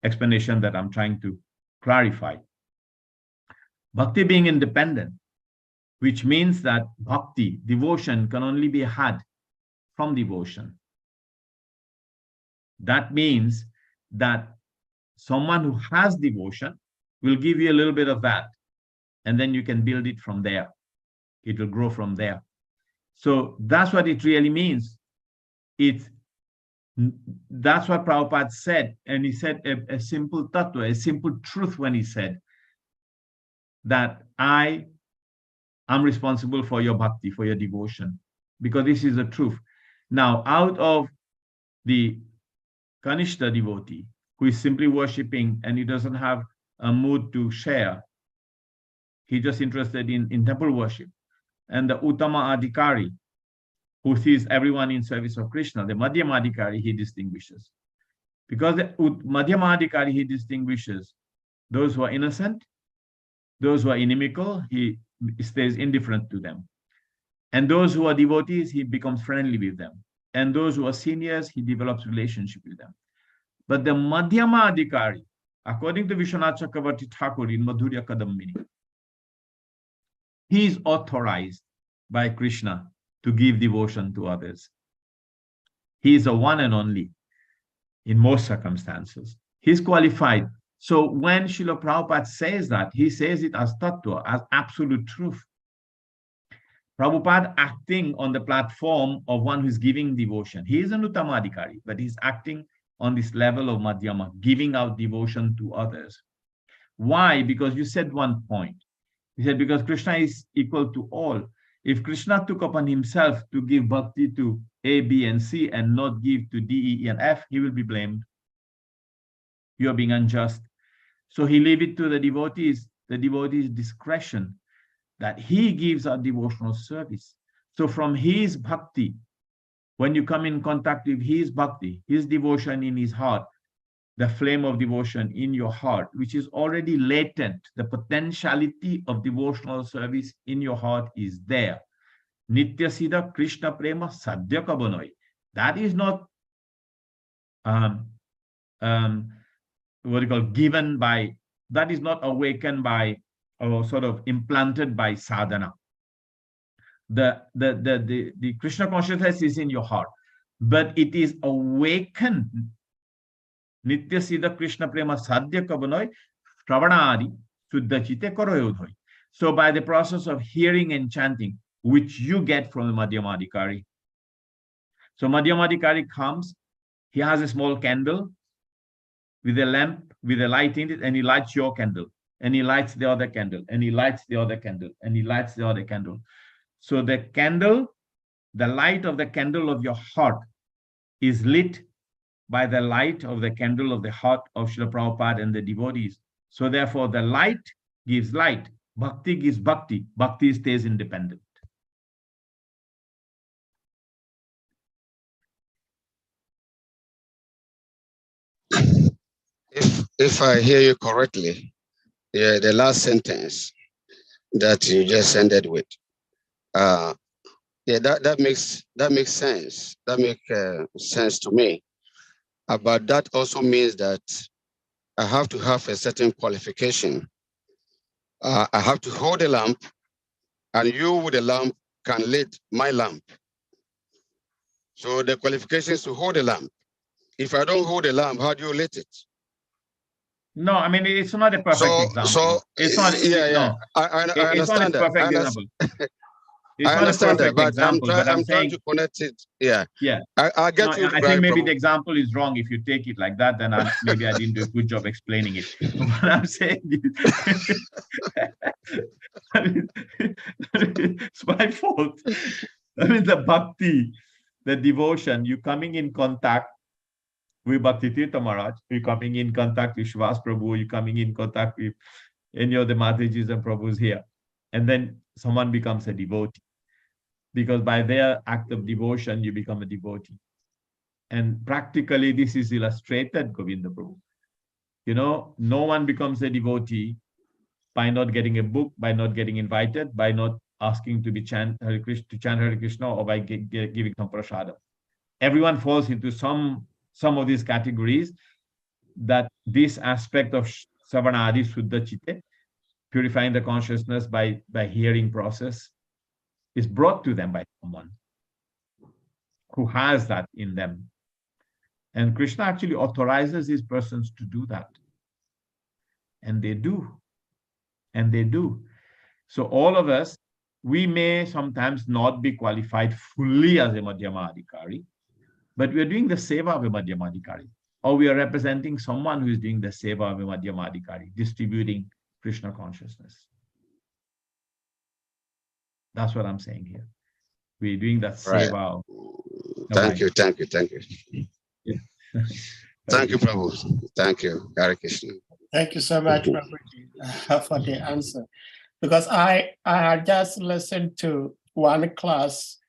[SPEAKER 2] explanation that I'm trying to clarify. Bhakti being independent, which means that bhakti, devotion, can only be had from devotion. That means that someone who has devotion will give you a little bit of that, and then you can build it from there. It will grow from there. So that's what it really means. That's what Prabhupada said, and he said a simple tattva, a simple truth when he said that I am responsible for your bhakti, for your devotion, because this is the truth. Now, out of the Kanishta devotee, who is simply worshipping and he doesn't have a mood to share, he's just interested in temple worship, and the Uttama Adhikari, who sees everyone in service of Krishna, the Madhyama Adhikari, he distinguishes. Because with Madhyamadikari, he distinguishes those who are innocent, those who are inimical, he stays indifferent to them. And those who are devotees, he becomes friendly with them. And those who are seniors, he develops relationship with them. But the Madhyamadikari, according to Vishwanath Chakravarti Thakur in Madhurya Kadambini, he is authorized by Krishna to give devotion to others. He is the one and only in most circumstances. He's qualified. So when Srila Prabhupada says that, he says it as tattva, as absolute truth. Prabhupada acting on the platform of one who is giving devotion. He is an Uttamadikari, but he's acting on this level of Madhyama, giving out devotion to others. Why? Because you said one point. He said, because Krishna is equal to all. If Krishna took upon himself to give bhakti to A, B, and C and not give to D, E, and F, he will be blamed. You are being unjust. So he leave it to the devotees' discretion that he gives our devotional service. So from his bhakti, when you come in contact with his bhakti, his devotion in his heart, the flame of devotion in your heart, which is already latent, the potentiality of devotional service in your heart is there. Nitya Siddha Krishna Prema Sadhya Kabanoi. That is not what you call given by, that is not awakened by or sort of implanted by sadhana. The Krishna consciousness is in your heart, but it is awakened. Nitya Siddha Krishna Prema Sadhya Kabanoi Shravanadi Suddha Chitte Koroyodhoi. So by the process of hearing and chanting, which you get from the Madhyamadikari. So Madhyamadikari comes, he has a small candle with a lamp, with a light in it, and he lights your candle, and he lights the other candle, and he lights the other candle, and he lights the other candle. So the candle, the light of the candle of your heart is lit by the light of the candle of the heart of Srila Prabhupada and the devotees. So therefore the light gives light, bhakti gives bhakti, bhakti stays independent.
[SPEAKER 5] If I hear you correctly, yeah, the last sentence that you just ended with, yeah, that makes sense. That makes sense to me. But that also means that I have to have a certain qualification. I have to hold a lamp, and you with a lamp can lit my lamp. So the qualification is to hold a lamp. If I don't hold a lamp, how do you lit it?
[SPEAKER 2] No, I mean, it's not a perfect example.
[SPEAKER 5] So
[SPEAKER 2] it's not.
[SPEAKER 5] Yeah,
[SPEAKER 2] no,
[SPEAKER 5] I understand
[SPEAKER 2] it's not a perfect example. It's
[SPEAKER 5] I understand that, but
[SPEAKER 2] example,
[SPEAKER 5] I'm trying to connect it. Yeah.
[SPEAKER 2] Yeah.
[SPEAKER 5] I get you.
[SPEAKER 2] I think maybe the example is wrong. If you take it like that, then maybe I didn't do a good job explaining it. What I'm saying is, it's my fault. I mean, the bhakti, the devotion, you coming in contact with Bhakti Tirtha Maharaj, you're coming in contact with Shivas Prabhu, you're coming in contact with any of the Matajis and Prabhus here. And then someone becomes a devotee. Because by their act of devotion, you become a devotee. And practically, this is illustrated, Govinda Prabhu. You know, no one becomes a devotee by not getting a book, by not getting invited, by not asking to be chant Hare Krishna, or by giving some prasada. Everyone falls into some of these categories, that this aspect of Savanadi Suddha Chitte, purifying the consciousness by hearing process, is brought to them by someone who has that in them. And Krishna actually authorizes these persons to do that. And they do. And they do. So all of us, we may sometimes not be qualified fully as a Madhyamadikari, but we are doing the seva of a Madhyamadikari, or we are representing someone who is doing the seva of a Madhyamadikari, distributing Krishna consciousness. That's what I'm saying here. We're doing that seva.
[SPEAKER 5] Thank you.
[SPEAKER 2] Yeah.
[SPEAKER 5] Thank you, Prabhu. Thank you, Hare Krishna.
[SPEAKER 1] Thank you so much, Prabhuji, for the answer. Because I had just listened to one class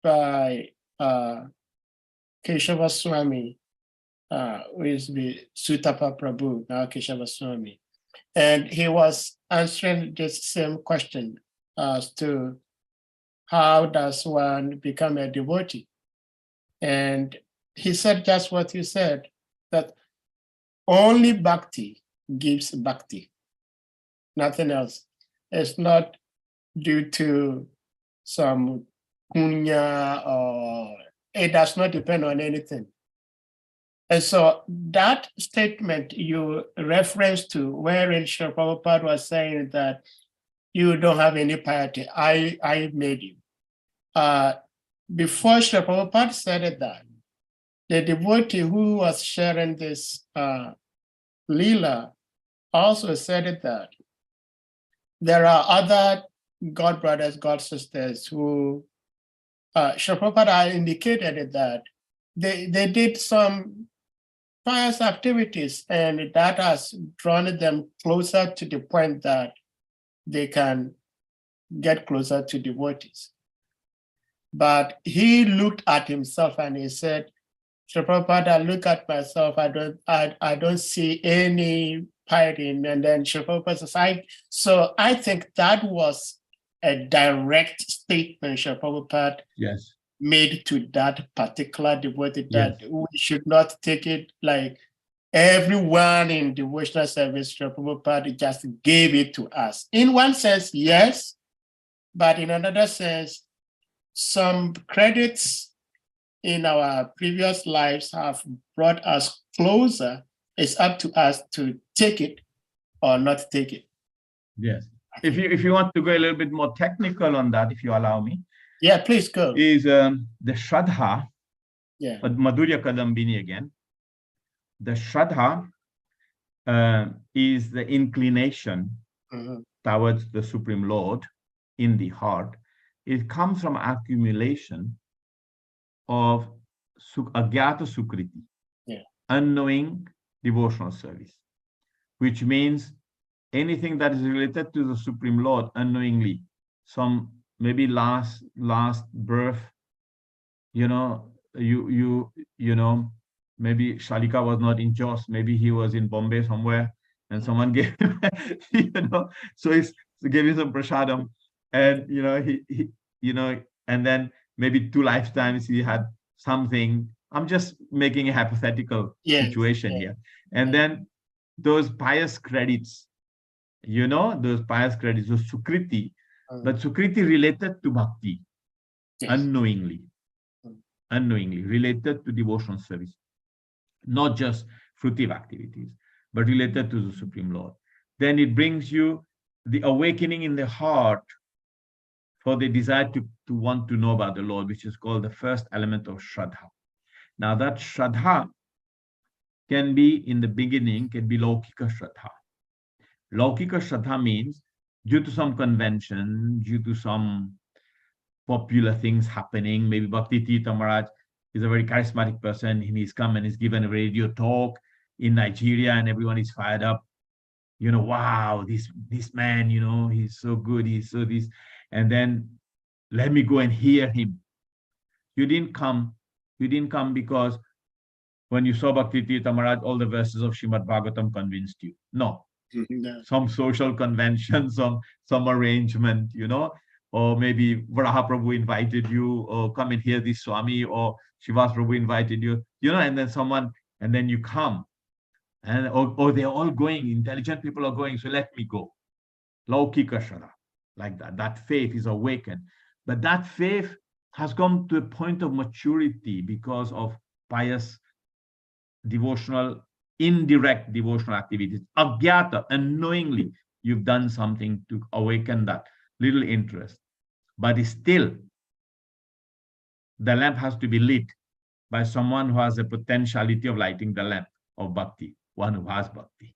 [SPEAKER 1] by Keshava Swami who is the Sutapa Prabhu, now Keshava Swami. And he was answering this same question as to how does one become a devotee? And he said just what you said, that only bhakti gives bhakti, nothing else. It's not due to some punya, or it does not depend on anything. And so that statement you reference to, wherein Srila Prabhupada was saying that you don't have any piety, I made you. Before Srila Prabhupada said that, the devotee who was sharing this Leela also said that there are other God brothers, God sisters who, Srila Prabhupada indicated that they did some pious activities, and that has drawn them closer to the point that they can get closer to devotees. But he looked at himself and he said, Srila Prabhupada, look at myself, I don't see any piety. And then Srila Prabhupada says, so I think that was a direct statement Srila Prabhupada made to that particular devotee, that we should not take it like everyone in devotional service, Srila Prabhupada just gave it to us. In one sense, yes, but in another sense, some credits in our previous lives have brought us closer. It's up to us to take it or not take it.
[SPEAKER 2] Yes. If you want to go a little bit more technical on that, if you allow me.
[SPEAKER 1] Yeah, please go.
[SPEAKER 2] Is the Shraddha, Madhurya Kadambini again. The Shraddha is the inclination towards the Supreme Lord in the heart. It comes from accumulation of Agyata Sukriti, unknowing devotional service, which means anything that is related to the Supreme Lord unknowingly, some maybe last birth, you know, maybe Shalika was not in Jos, maybe he was in Bombay somewhere, and someone gave him, so he gave him some prasadam, and he and then maybe 2 lifetimes he had something. I'm just making a hypothetical situation here, and then those pious credits, those pious credits, those sukriti, but sukriti related to bhakti, unknowingly related to devotional service, not just fruitive activities, but related to the Supreme Lord. Then it brings you the awakening in the heart for the desire to want to know about the Lord, which is called the first element of Shraddha. Now that Shraddha can be, in the beginning, can be Laukika Shraddha. Laukika Shraddha means due to some convention, due to some popular things happening, maybe Bhakti Tirtha Maharaj is a very charismatic person, and he's come and he's given a radio talk in Nigeria, and everyone is fired up. Wow, this man, he's so good, he's so this, and then let me go and hear him. You didn't come because when you saw Bhakti Tirtha Maharaj, all the verses of SRIMAD Bhagavatam convinced you. No. Some social convention, some arrangement, or maybe Varaha Prabhu invited you, or come and hear this Swami, or Shivas Prabhu invited you, and then you come, and or they're all going, intelligent people are going, so let me go. Laukika Shraddha, like that. That faith is awakened. But that faith has come to a point of maturity because of pious indirect devotional activities. Agyata, unknowingly, you've done something to awaken that little interest. But still, the lamp has to be lit by someone who has the potentiality of lighting the lamp of bhakti, one who has bhakti.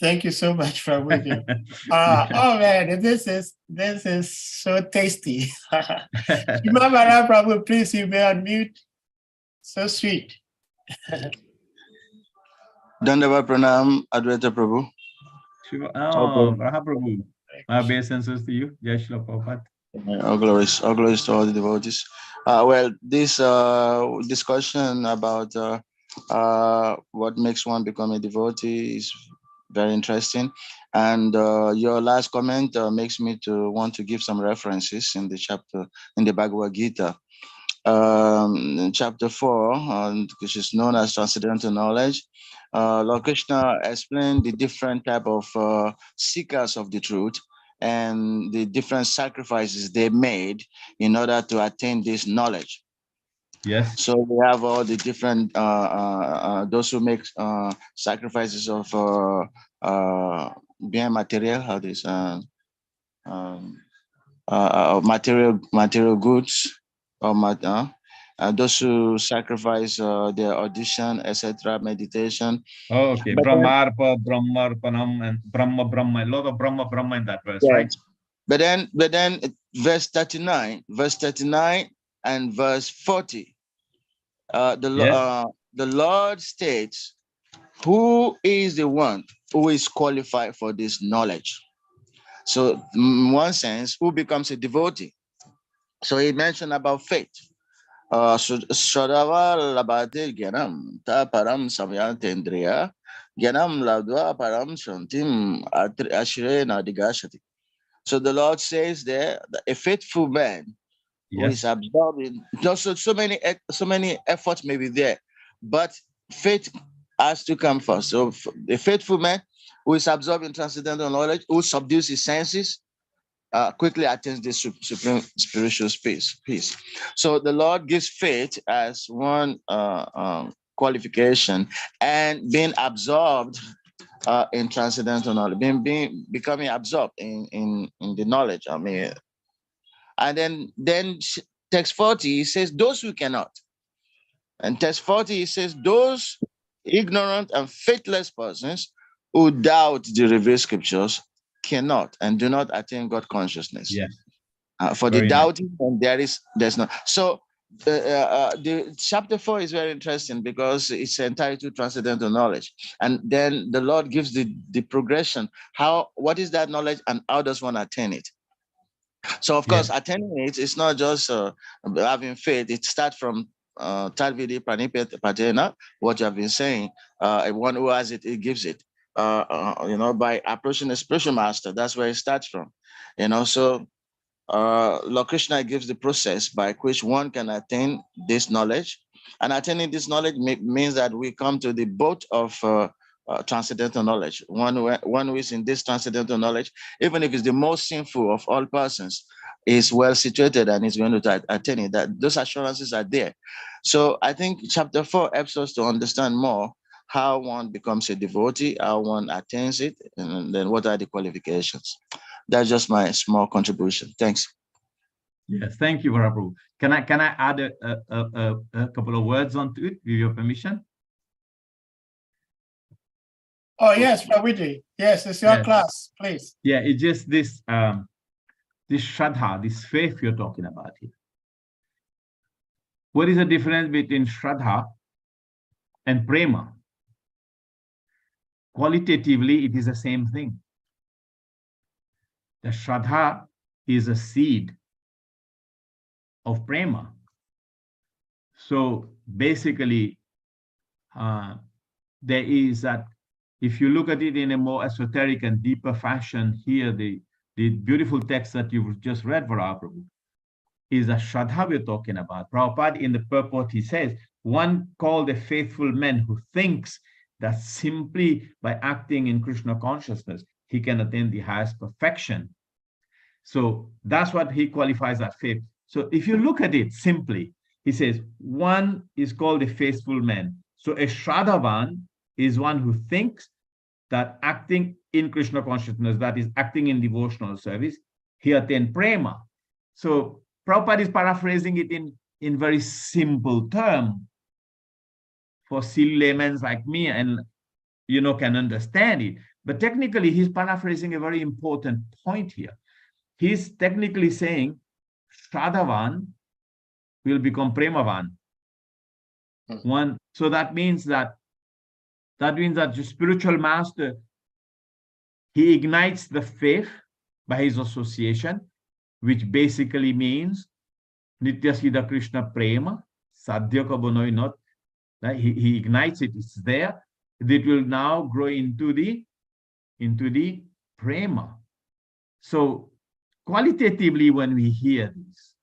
[SPEAKER 1] Thank you so much, Prabhu. Oh man, this is so tasty. Shimamara Prabhu, please, you may unmute. So sweet.
[SPEAKER 6] Dandava Pranam, Adwaita Prabhu.
[SPEAKER 2] Varaha Prabhu. My obeisances to you. Jai Shri Prabhupada.
[SPEAKER 6] All glories to all the devotees. Well, this discussion about what makes one become a devotee is very interesting. And your last comment makes me to want to give some references in the chapter in the Bhagavad Gita. Chapter 4, which is known as Transcendental Knowledge, Lord Krishna explained the different type of seekers of the truth and the different sacrifices they made in order to attain this knowledge.
[SPEAKER 2] Yes.
[SPEAKER 6] So we have all the different those who make sacrifices of being material, how this material goods, or those who sacrifice their audition, etc., meditation.
[SPEAKER 2] Oh, okay. Brahmarpa, Brahmarpanam, and Brahma Brahma. A lot of Brahma in that verse,
[SPEAKER 6] Yes.
[SPEAKER 2] right?
[SPEAKER 6] But then verse 39 and verse 40, the Lord states, who is the one who is qualified for this knowledge? So in one sense, who becomes a devotee? So he mentioned about faith. Shodava labate gyanam ta param samyantendriya gyanam ladva param shantim ashire nadigashati. So the Lord says there, that a faithful man who is absorbing, so many efforts may be there, but faith has to come first. So a faithful man who is absorbing transcendental knowledge, who subdues his senses, quickly attains this supreme spiritual peace. So the Lord gives faith as one qualification, and being absorbed in transcendental knowledge, becoming absorbed in the knowledge. I mean, and then text 40 says those who cannot, and text 40 says those ignorant and faithless persons who doubt the revealed scriptures cannot and do not attain God consciousness.
[SPEAKER 2] Yes.
[SPEAKER 6] For
[SPEAKER 2] Very
[SPEAKER 6] the
[SPEAKER 2] nice.
[SPEAKER 6] doubting, and there's no. So the chapter 4 is very interesting because it's entitled transcendental knowledge, and then the Lord gives the progression. What is that knowledge, and how does one attain it? So of course, attaining it is not just having faith. It starts from Talvidi Pranipet Patena, what you have been saying. One who has it, it gives it. By approaching a spiritual master, that's where it starts from. So Lord Krishna gives the process by which one can attain this knowledge. And attaining this knowledge means that we come to the boat of transcendental knowledge. One who is in this transcendental knowledge, even if it's the most sinful of all persons, is well situated and is going to attain it. That those assurances are there. So I think chapter 4 helps us to understand more how one becomes a devotee, how one attains it, and then what are the qualifications. That's just my small contribution. Thanks.
[SPEAKER 2] Yes, thank you, Prabhu. Can I add a couple of words onto it, with your permission?
[SPEAKER 1] Oh yes, Prabhuji. Yes, it's your class, please.
[SPEAKER 2] Yeah, it's just this this Shraddha, this faith you're talking about here. What is the difference between Shraddha and Prema? Qualitatively, it is the same thing. The Shraddha is a seed of Prema. So basically, there is that, if you look at it in a more esoteric and deeper fashion, here the beautiful text that you've just read for our Prabhu is a Shraddha we're talking about. Prabhupada in the purport, he says, one called a faithful man who thinks that simply by acting in Krishna consciousness, he can attain the highest perfection. So that's what he qualifies as faith. So if you look at it simply, he says, one is called a faithful man. So a Shraddhavan is one who thinks that acting in Krishna consciousness, that is acting in devotional service, he attained Prema. So Prabhupada is paraphrasing it in very simple terms for silly laymen like me, and can understand it. But technically, he's paraphrasing a very important point here. He's technically saying Shraddhavan will become Premavan. One, so that means that the spiritual master, he ignites the faith by his association, which basically means Nitya Siddha Krishna Prema, Sadhya Kabonoi not. He ignites it, it's there. It will now grow into the Prema. So qualitatively, when we hear this,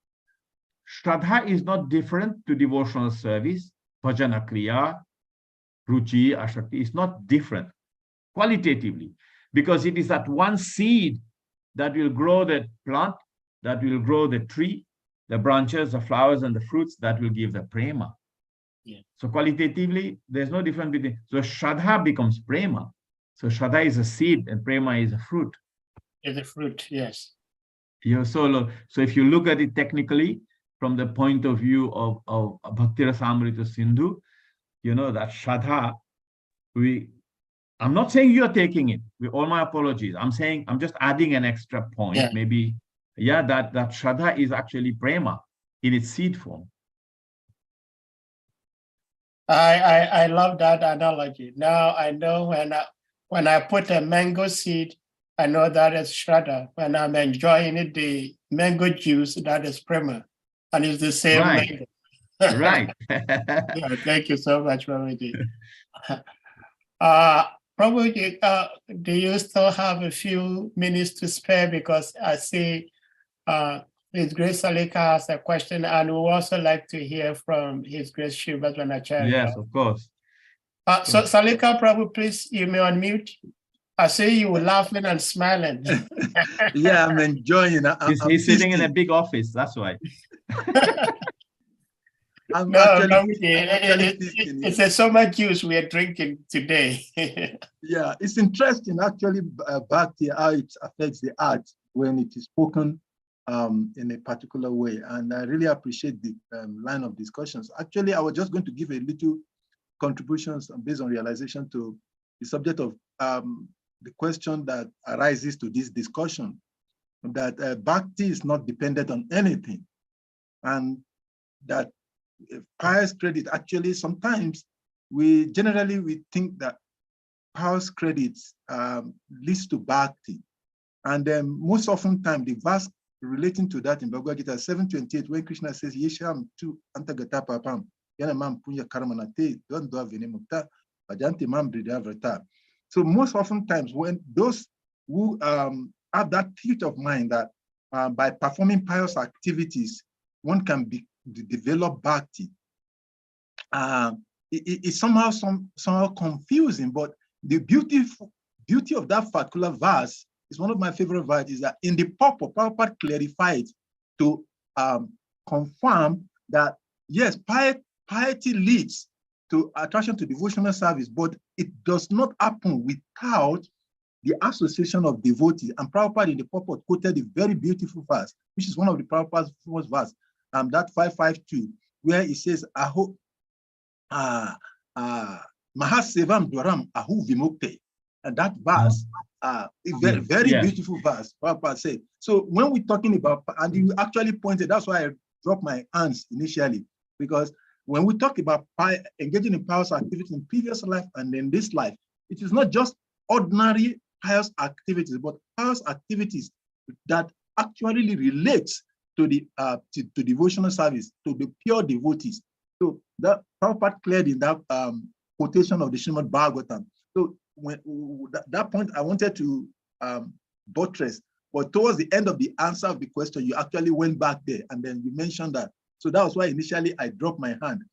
[SPEAKER 2] Shraddha is not different to devotional service, bhajana kriya, ruchi, ashakti. It's not different qualitatively, because it is that one seed that will grow the plant, that will grow the tree, the branches, the flowers, and the fruits that will give the prema.
[SPEAKER 1] Yeah.
[SPEAKER 2] So qualitatively, there's no difference between. So Shraddha becomes prema. So Shraddha is a seed and prema is a fruit.
[SPEAKER 1] Is a fruit, yes.
[SPEAKER 2] So if you look at it technically, from the point of view of Bhakti Rasamrita Sindhu, you know that Shraddha, I'm not saying you're taking it, with all my apologies. I'm saying, I'm just adding an extra point,
[SPEAKER 1] Yeah.
[SPEAKER 2] maybe, yeah, that Shraddha is actually prema in its seed form.
[SPEAKER 1] I love that analogy. Now I know when I put a mango seed, I know that is Shraddha. When I'm enjoying it, the mango juice, that is prema. And it's the same
[SPEAKER 2] Right.
[SPEAKER 1] mango.
[SPEAKER 2] Right.
[SPEAKER 1] Yeah, thank you so much, Prabhuji. Prabhuji, do you still have a few minutes to spare? Because I see His Grace Salika has a question, and we also like to hear from His Grace Shivadvanacharya.
[SPEAKER 2] Yes, of course.
[SPEAKER 1] So Salika, Prabhu, please, you may unmute. I see you laughing and smiling.
[SPEAKER 3] Yeah, I'm enjoying it.
[SPEAKER 2] He's sitting in a big office, that's why.
[SPEAKER 1] No, it's so much juice we are drinking today.
[SPEAKER 3] Yeah, it's interesting actually back to how it affects the art when it is spoken in a particular way. And I really appreciate the line of discussions. Actually, I was just going to give a little contributions based on realization to the subject of the question that arises to this discussion, that bhakti is not dependent on anything, and that pious credit, actually sometimes we think that pious credits leads to bhakti, and then most often time the verse relating to that in Bhagavad Gita 7:28, when Krishna says Yesham tu antagata papam yanamam punya karmanate don't do venemukta vajanti mam bridavrata. So most often times when those who have that thought of mind that by performing pious activities one can develop bhakti, it's somehow confusing. But the beauty of that particular verse is one of my favorite verses, is that in the purport, Prabhupada clarified to confirm that yes, piety leads to attraction to devotional service, but it does not happen without the association of devotees. And Prabhupada in the purport quoted a very beautiful verse, which is one of the Prabhupada's famous verse, that 552, where he says, Aho Mahasevam Dwaram Ahu Vimukte. And that verse, a very beautiful verse, Prabhupada said. So when we're talking about, and you actually pointed, that's why I dropped my hands initially, because when we talk about engaging in pious activities in previous life and in this life, it is not just ordinary pious activities, but pious activities that actually relates to the to devotional service, to the pure devotees. So that Prabhupada cleared in that quotation of the SRIMAD BHAGAVATAM. So when that point I wanted to buttress, but towards the end of the answer of the question, you actually went back there and then you mentioned that. So that was why initially I dropped my hand,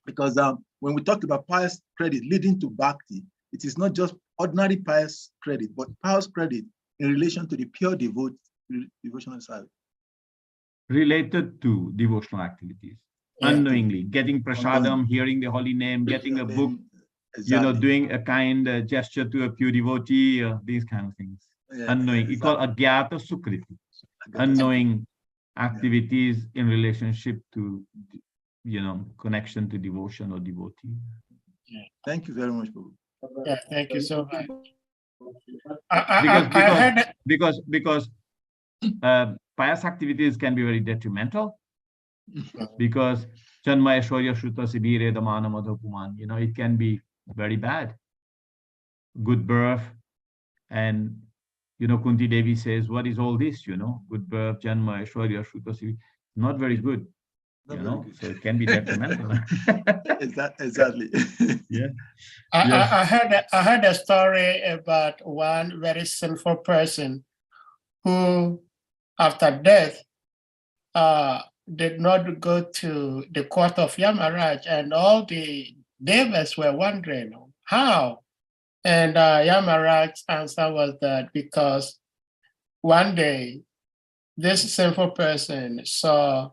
[SPEAKER 3] because when we talk about pious credit leading to bhakti, it is not just ordinary pious credit, but pious credit in relation to the pure devotional service.
[SPEAKER 2] Related to devotional activities, unknowingly, getting prasadam, hearing the holy name, getting a book, exactly. Doing a kind gesture to a pure devotee, these kind of things. Unknowing, it's called agyata sukriti, unknowing activities in relationship to, connection to devotion or devotee.
[SPEAKER 3] Yeah. Thank you very much, Prabhu.
[SPEAKER 1] Yeah, thank you so much.
[SPEAKER 2] Because pious activities can be very detrimental, because Janma Aishwarya Shruta Sibire Damana Madhapuman, it can be very bad. Good birth, and Kunti Devi says, what is all this? Good birth, Janma Aishwarya Shruta Sibire. not very good,
[SPEAKER 3] Not
[SPEAKER 2] you
[SPEAKER 3] very
[SPEAKER 2] know,
[SPEAKER 3] good.
[SPEAKER 2] so it can be detrimental.
[SPEAKER 3] Exactly.
[SPEAKER 2] Yeah.
[SPEAKER 1] I heard a story about one very sinful person who, after death, did not go to the court of Yamaraj, and all the devas were wondering how. And Yamaraj's answer was that because one day this sinful person saw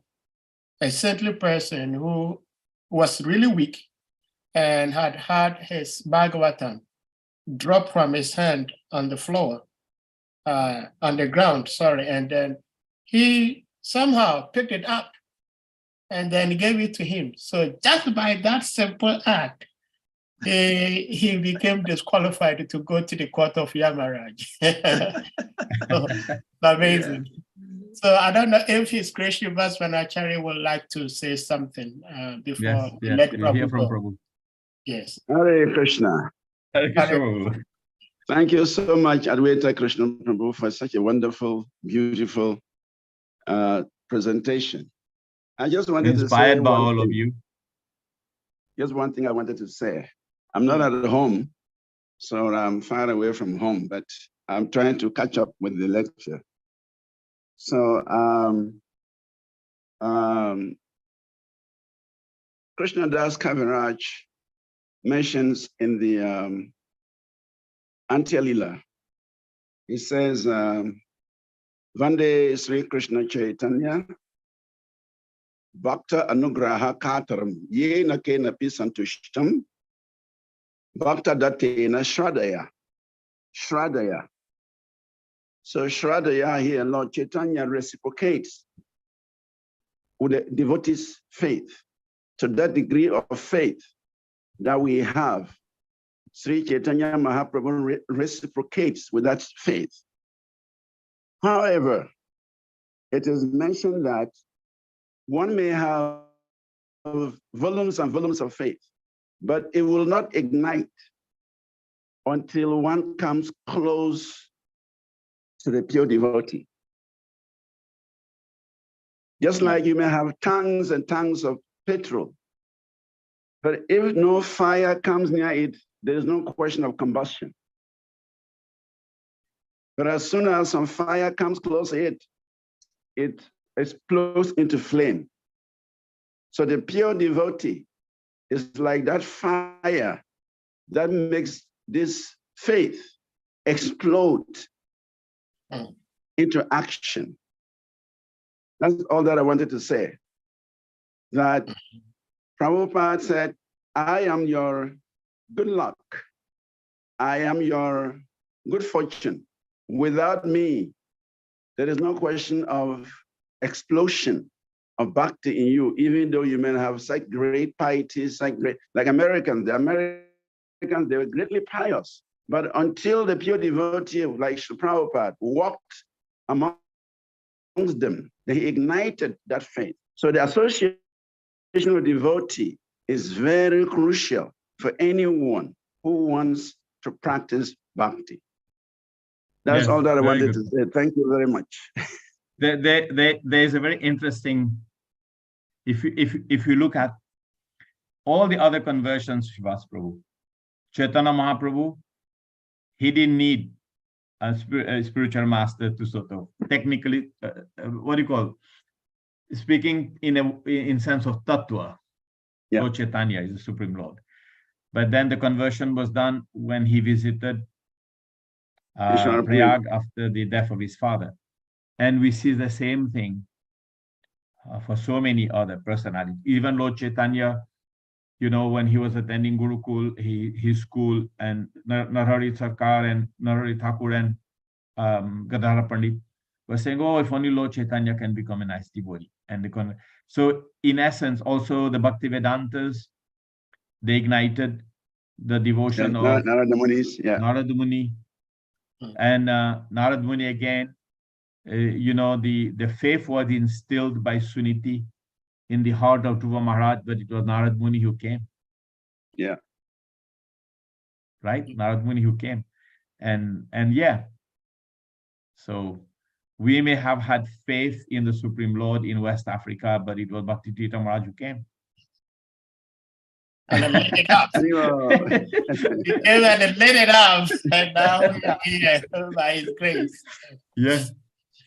[SPEAKER 1] a saintly person who was really weak and had had his Bhagavatam drop from his hand on the floor, on the ground, sorry, and then he somehow picked it up and then gave it to him. So just by that simple act, he became disqualified to go to the court of Yamaraj. So, amazing.
[SPEAKER 3] Yeah.
[SPEAKER 1] So I don't know if His Krishna Vasvanachari would like to say something before we let
[SPEAKER 2] we'll hear
[SPEAKER 1] Prabhu
[SPEAKER 2] from
[SPEAKER 1] go.
[SPEAKER 2] Prabhu.
[SPEAKER 1] Yes.
[SPEAKER 7] Hare Krishna.
[SPEAKER 2] Hare Krishna, Prabhu.
[SPEAKER 7] Thank you so much, Adwaita Krishna Prabhu, for such a wonderful, beautiful presentation. I just wanted to say
[SPEAKER 2] Inspired by all of you.
[SPEAKER 7] Just one thing I wanted to say. I'm not at home, so I'm far away from home, but I'm trying to catch up with the lecture. So, Krishna Das Kaviraj mentions in the Antya-lila, he says, Vande Sri Krishna Chaitanya, Bhakta Anugraha Kataram, Yena Kena Pisantushtam, Bhakta Datena Shradaya. Shradaya. So Shradaya here, Lord Chaitanya reciprocates with the devotee's faith. To that degree of faith that we have, Sri Chaitanya Mahaprabhu reciprocates with that faith. However, it is mentioned that one may have volumes and volumes of faith, but it will not ignite until one comes close to the pure devotee. Just like you may have tons and tons of petrol, but if no fire comes near it, there is no question of combustion. But as soon as some fire comes close to it, it explodes into flame. So the pure devotee is like that fire that makes this faith explode into action. That's all that I wanted to say. That Prabhupada said, I am your good luck. I am your good fortune. Without me, there is no question of explosion of bhakti in you, even though you may have such great piety, such great, like Americans, they were greatly pious. But until the pure devotee, like Sri Prabhupada, walked amongst them, they ignited that faith. So the association with devotee is very crucial for anyone who wants to practice bhakti. That's all that I wanted to say. Thank you very much.
[SPEAKER 2] There's a very interesting, if you look at all the other conversions, Srivas Prabhu, Chaitanya Mahaprabhu, he didn't need a spiritual master to sort of technically, what do you call, speaking in sense of tattva.
[SPEAKER 7] Yeah.
[SPEAKER 2] Lord Chaitanya is the Supreme Lord. But then the conversion was done when he visited Prayag after the death of his father. And we see the same thing for so many other personalities. Even Lord Chaitanya, you know, when he was attending Gurukul, his school, and Narhari Sarkar and Narhari Thakur and Gadadhara Pandit were saying, oh, if only Lord Chaitanya can become a nice devotee. And so in essence, also the Bhakti Vedantas, they ignited the devotion of
[SPEAKER 7] Narada Munis, yeah.
[SPEAKER 2] Narada Muni. And Narada Muni again, you know, the faith was instilled by Suniti in the heart of Dhruva Maharaj, but it was Narada Muni who came.
[SPEAKER 7] Yeah.
[SPEAKER 2] Right? Narada Muni who came. And yeah. So We may have had faith in the Supreme Lord in West Africa, but it was Bhakti Tirtha Maharaj who came.
[SPEAKER 1] And then lit it up. He came and lit it up. And now we are here by his grace.
[SPEAKER 2] Yeah.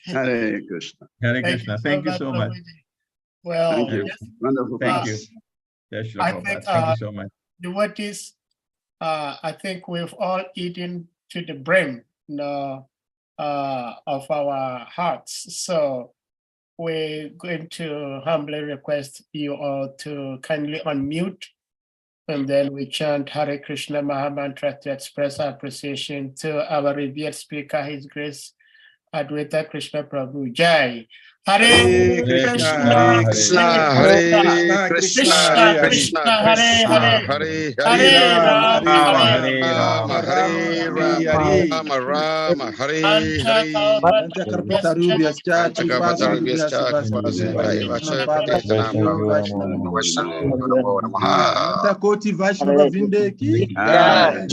[SPEAKER 7] Hare Krishna.
[SPEAKER 2] Hare Krishna. Thank you so much.
[SPEAKER 1] Well,
[SPEAKER 7] Thank you. Wonderful.
[SPEAKER 2] Thank you. Yes,
[SPEAKER 1] I think,
[SPEAKER 2] thank you so much.
[SPEAKER 1] Devotees, I think we've all eaten to the brim, of our hearts. So we're going to humbly request you all to kindly unmute, and then we chant Hare Krishna Maha Mantra to express our appreciation to our revered speaker, His Grace Adwaita Krishna Prabhu. Jai. Hare Krishna,
[SPEAKER 5] Hare Krishna, Hare Krishna, Hare Rama, Hare Rama, Hare Hare.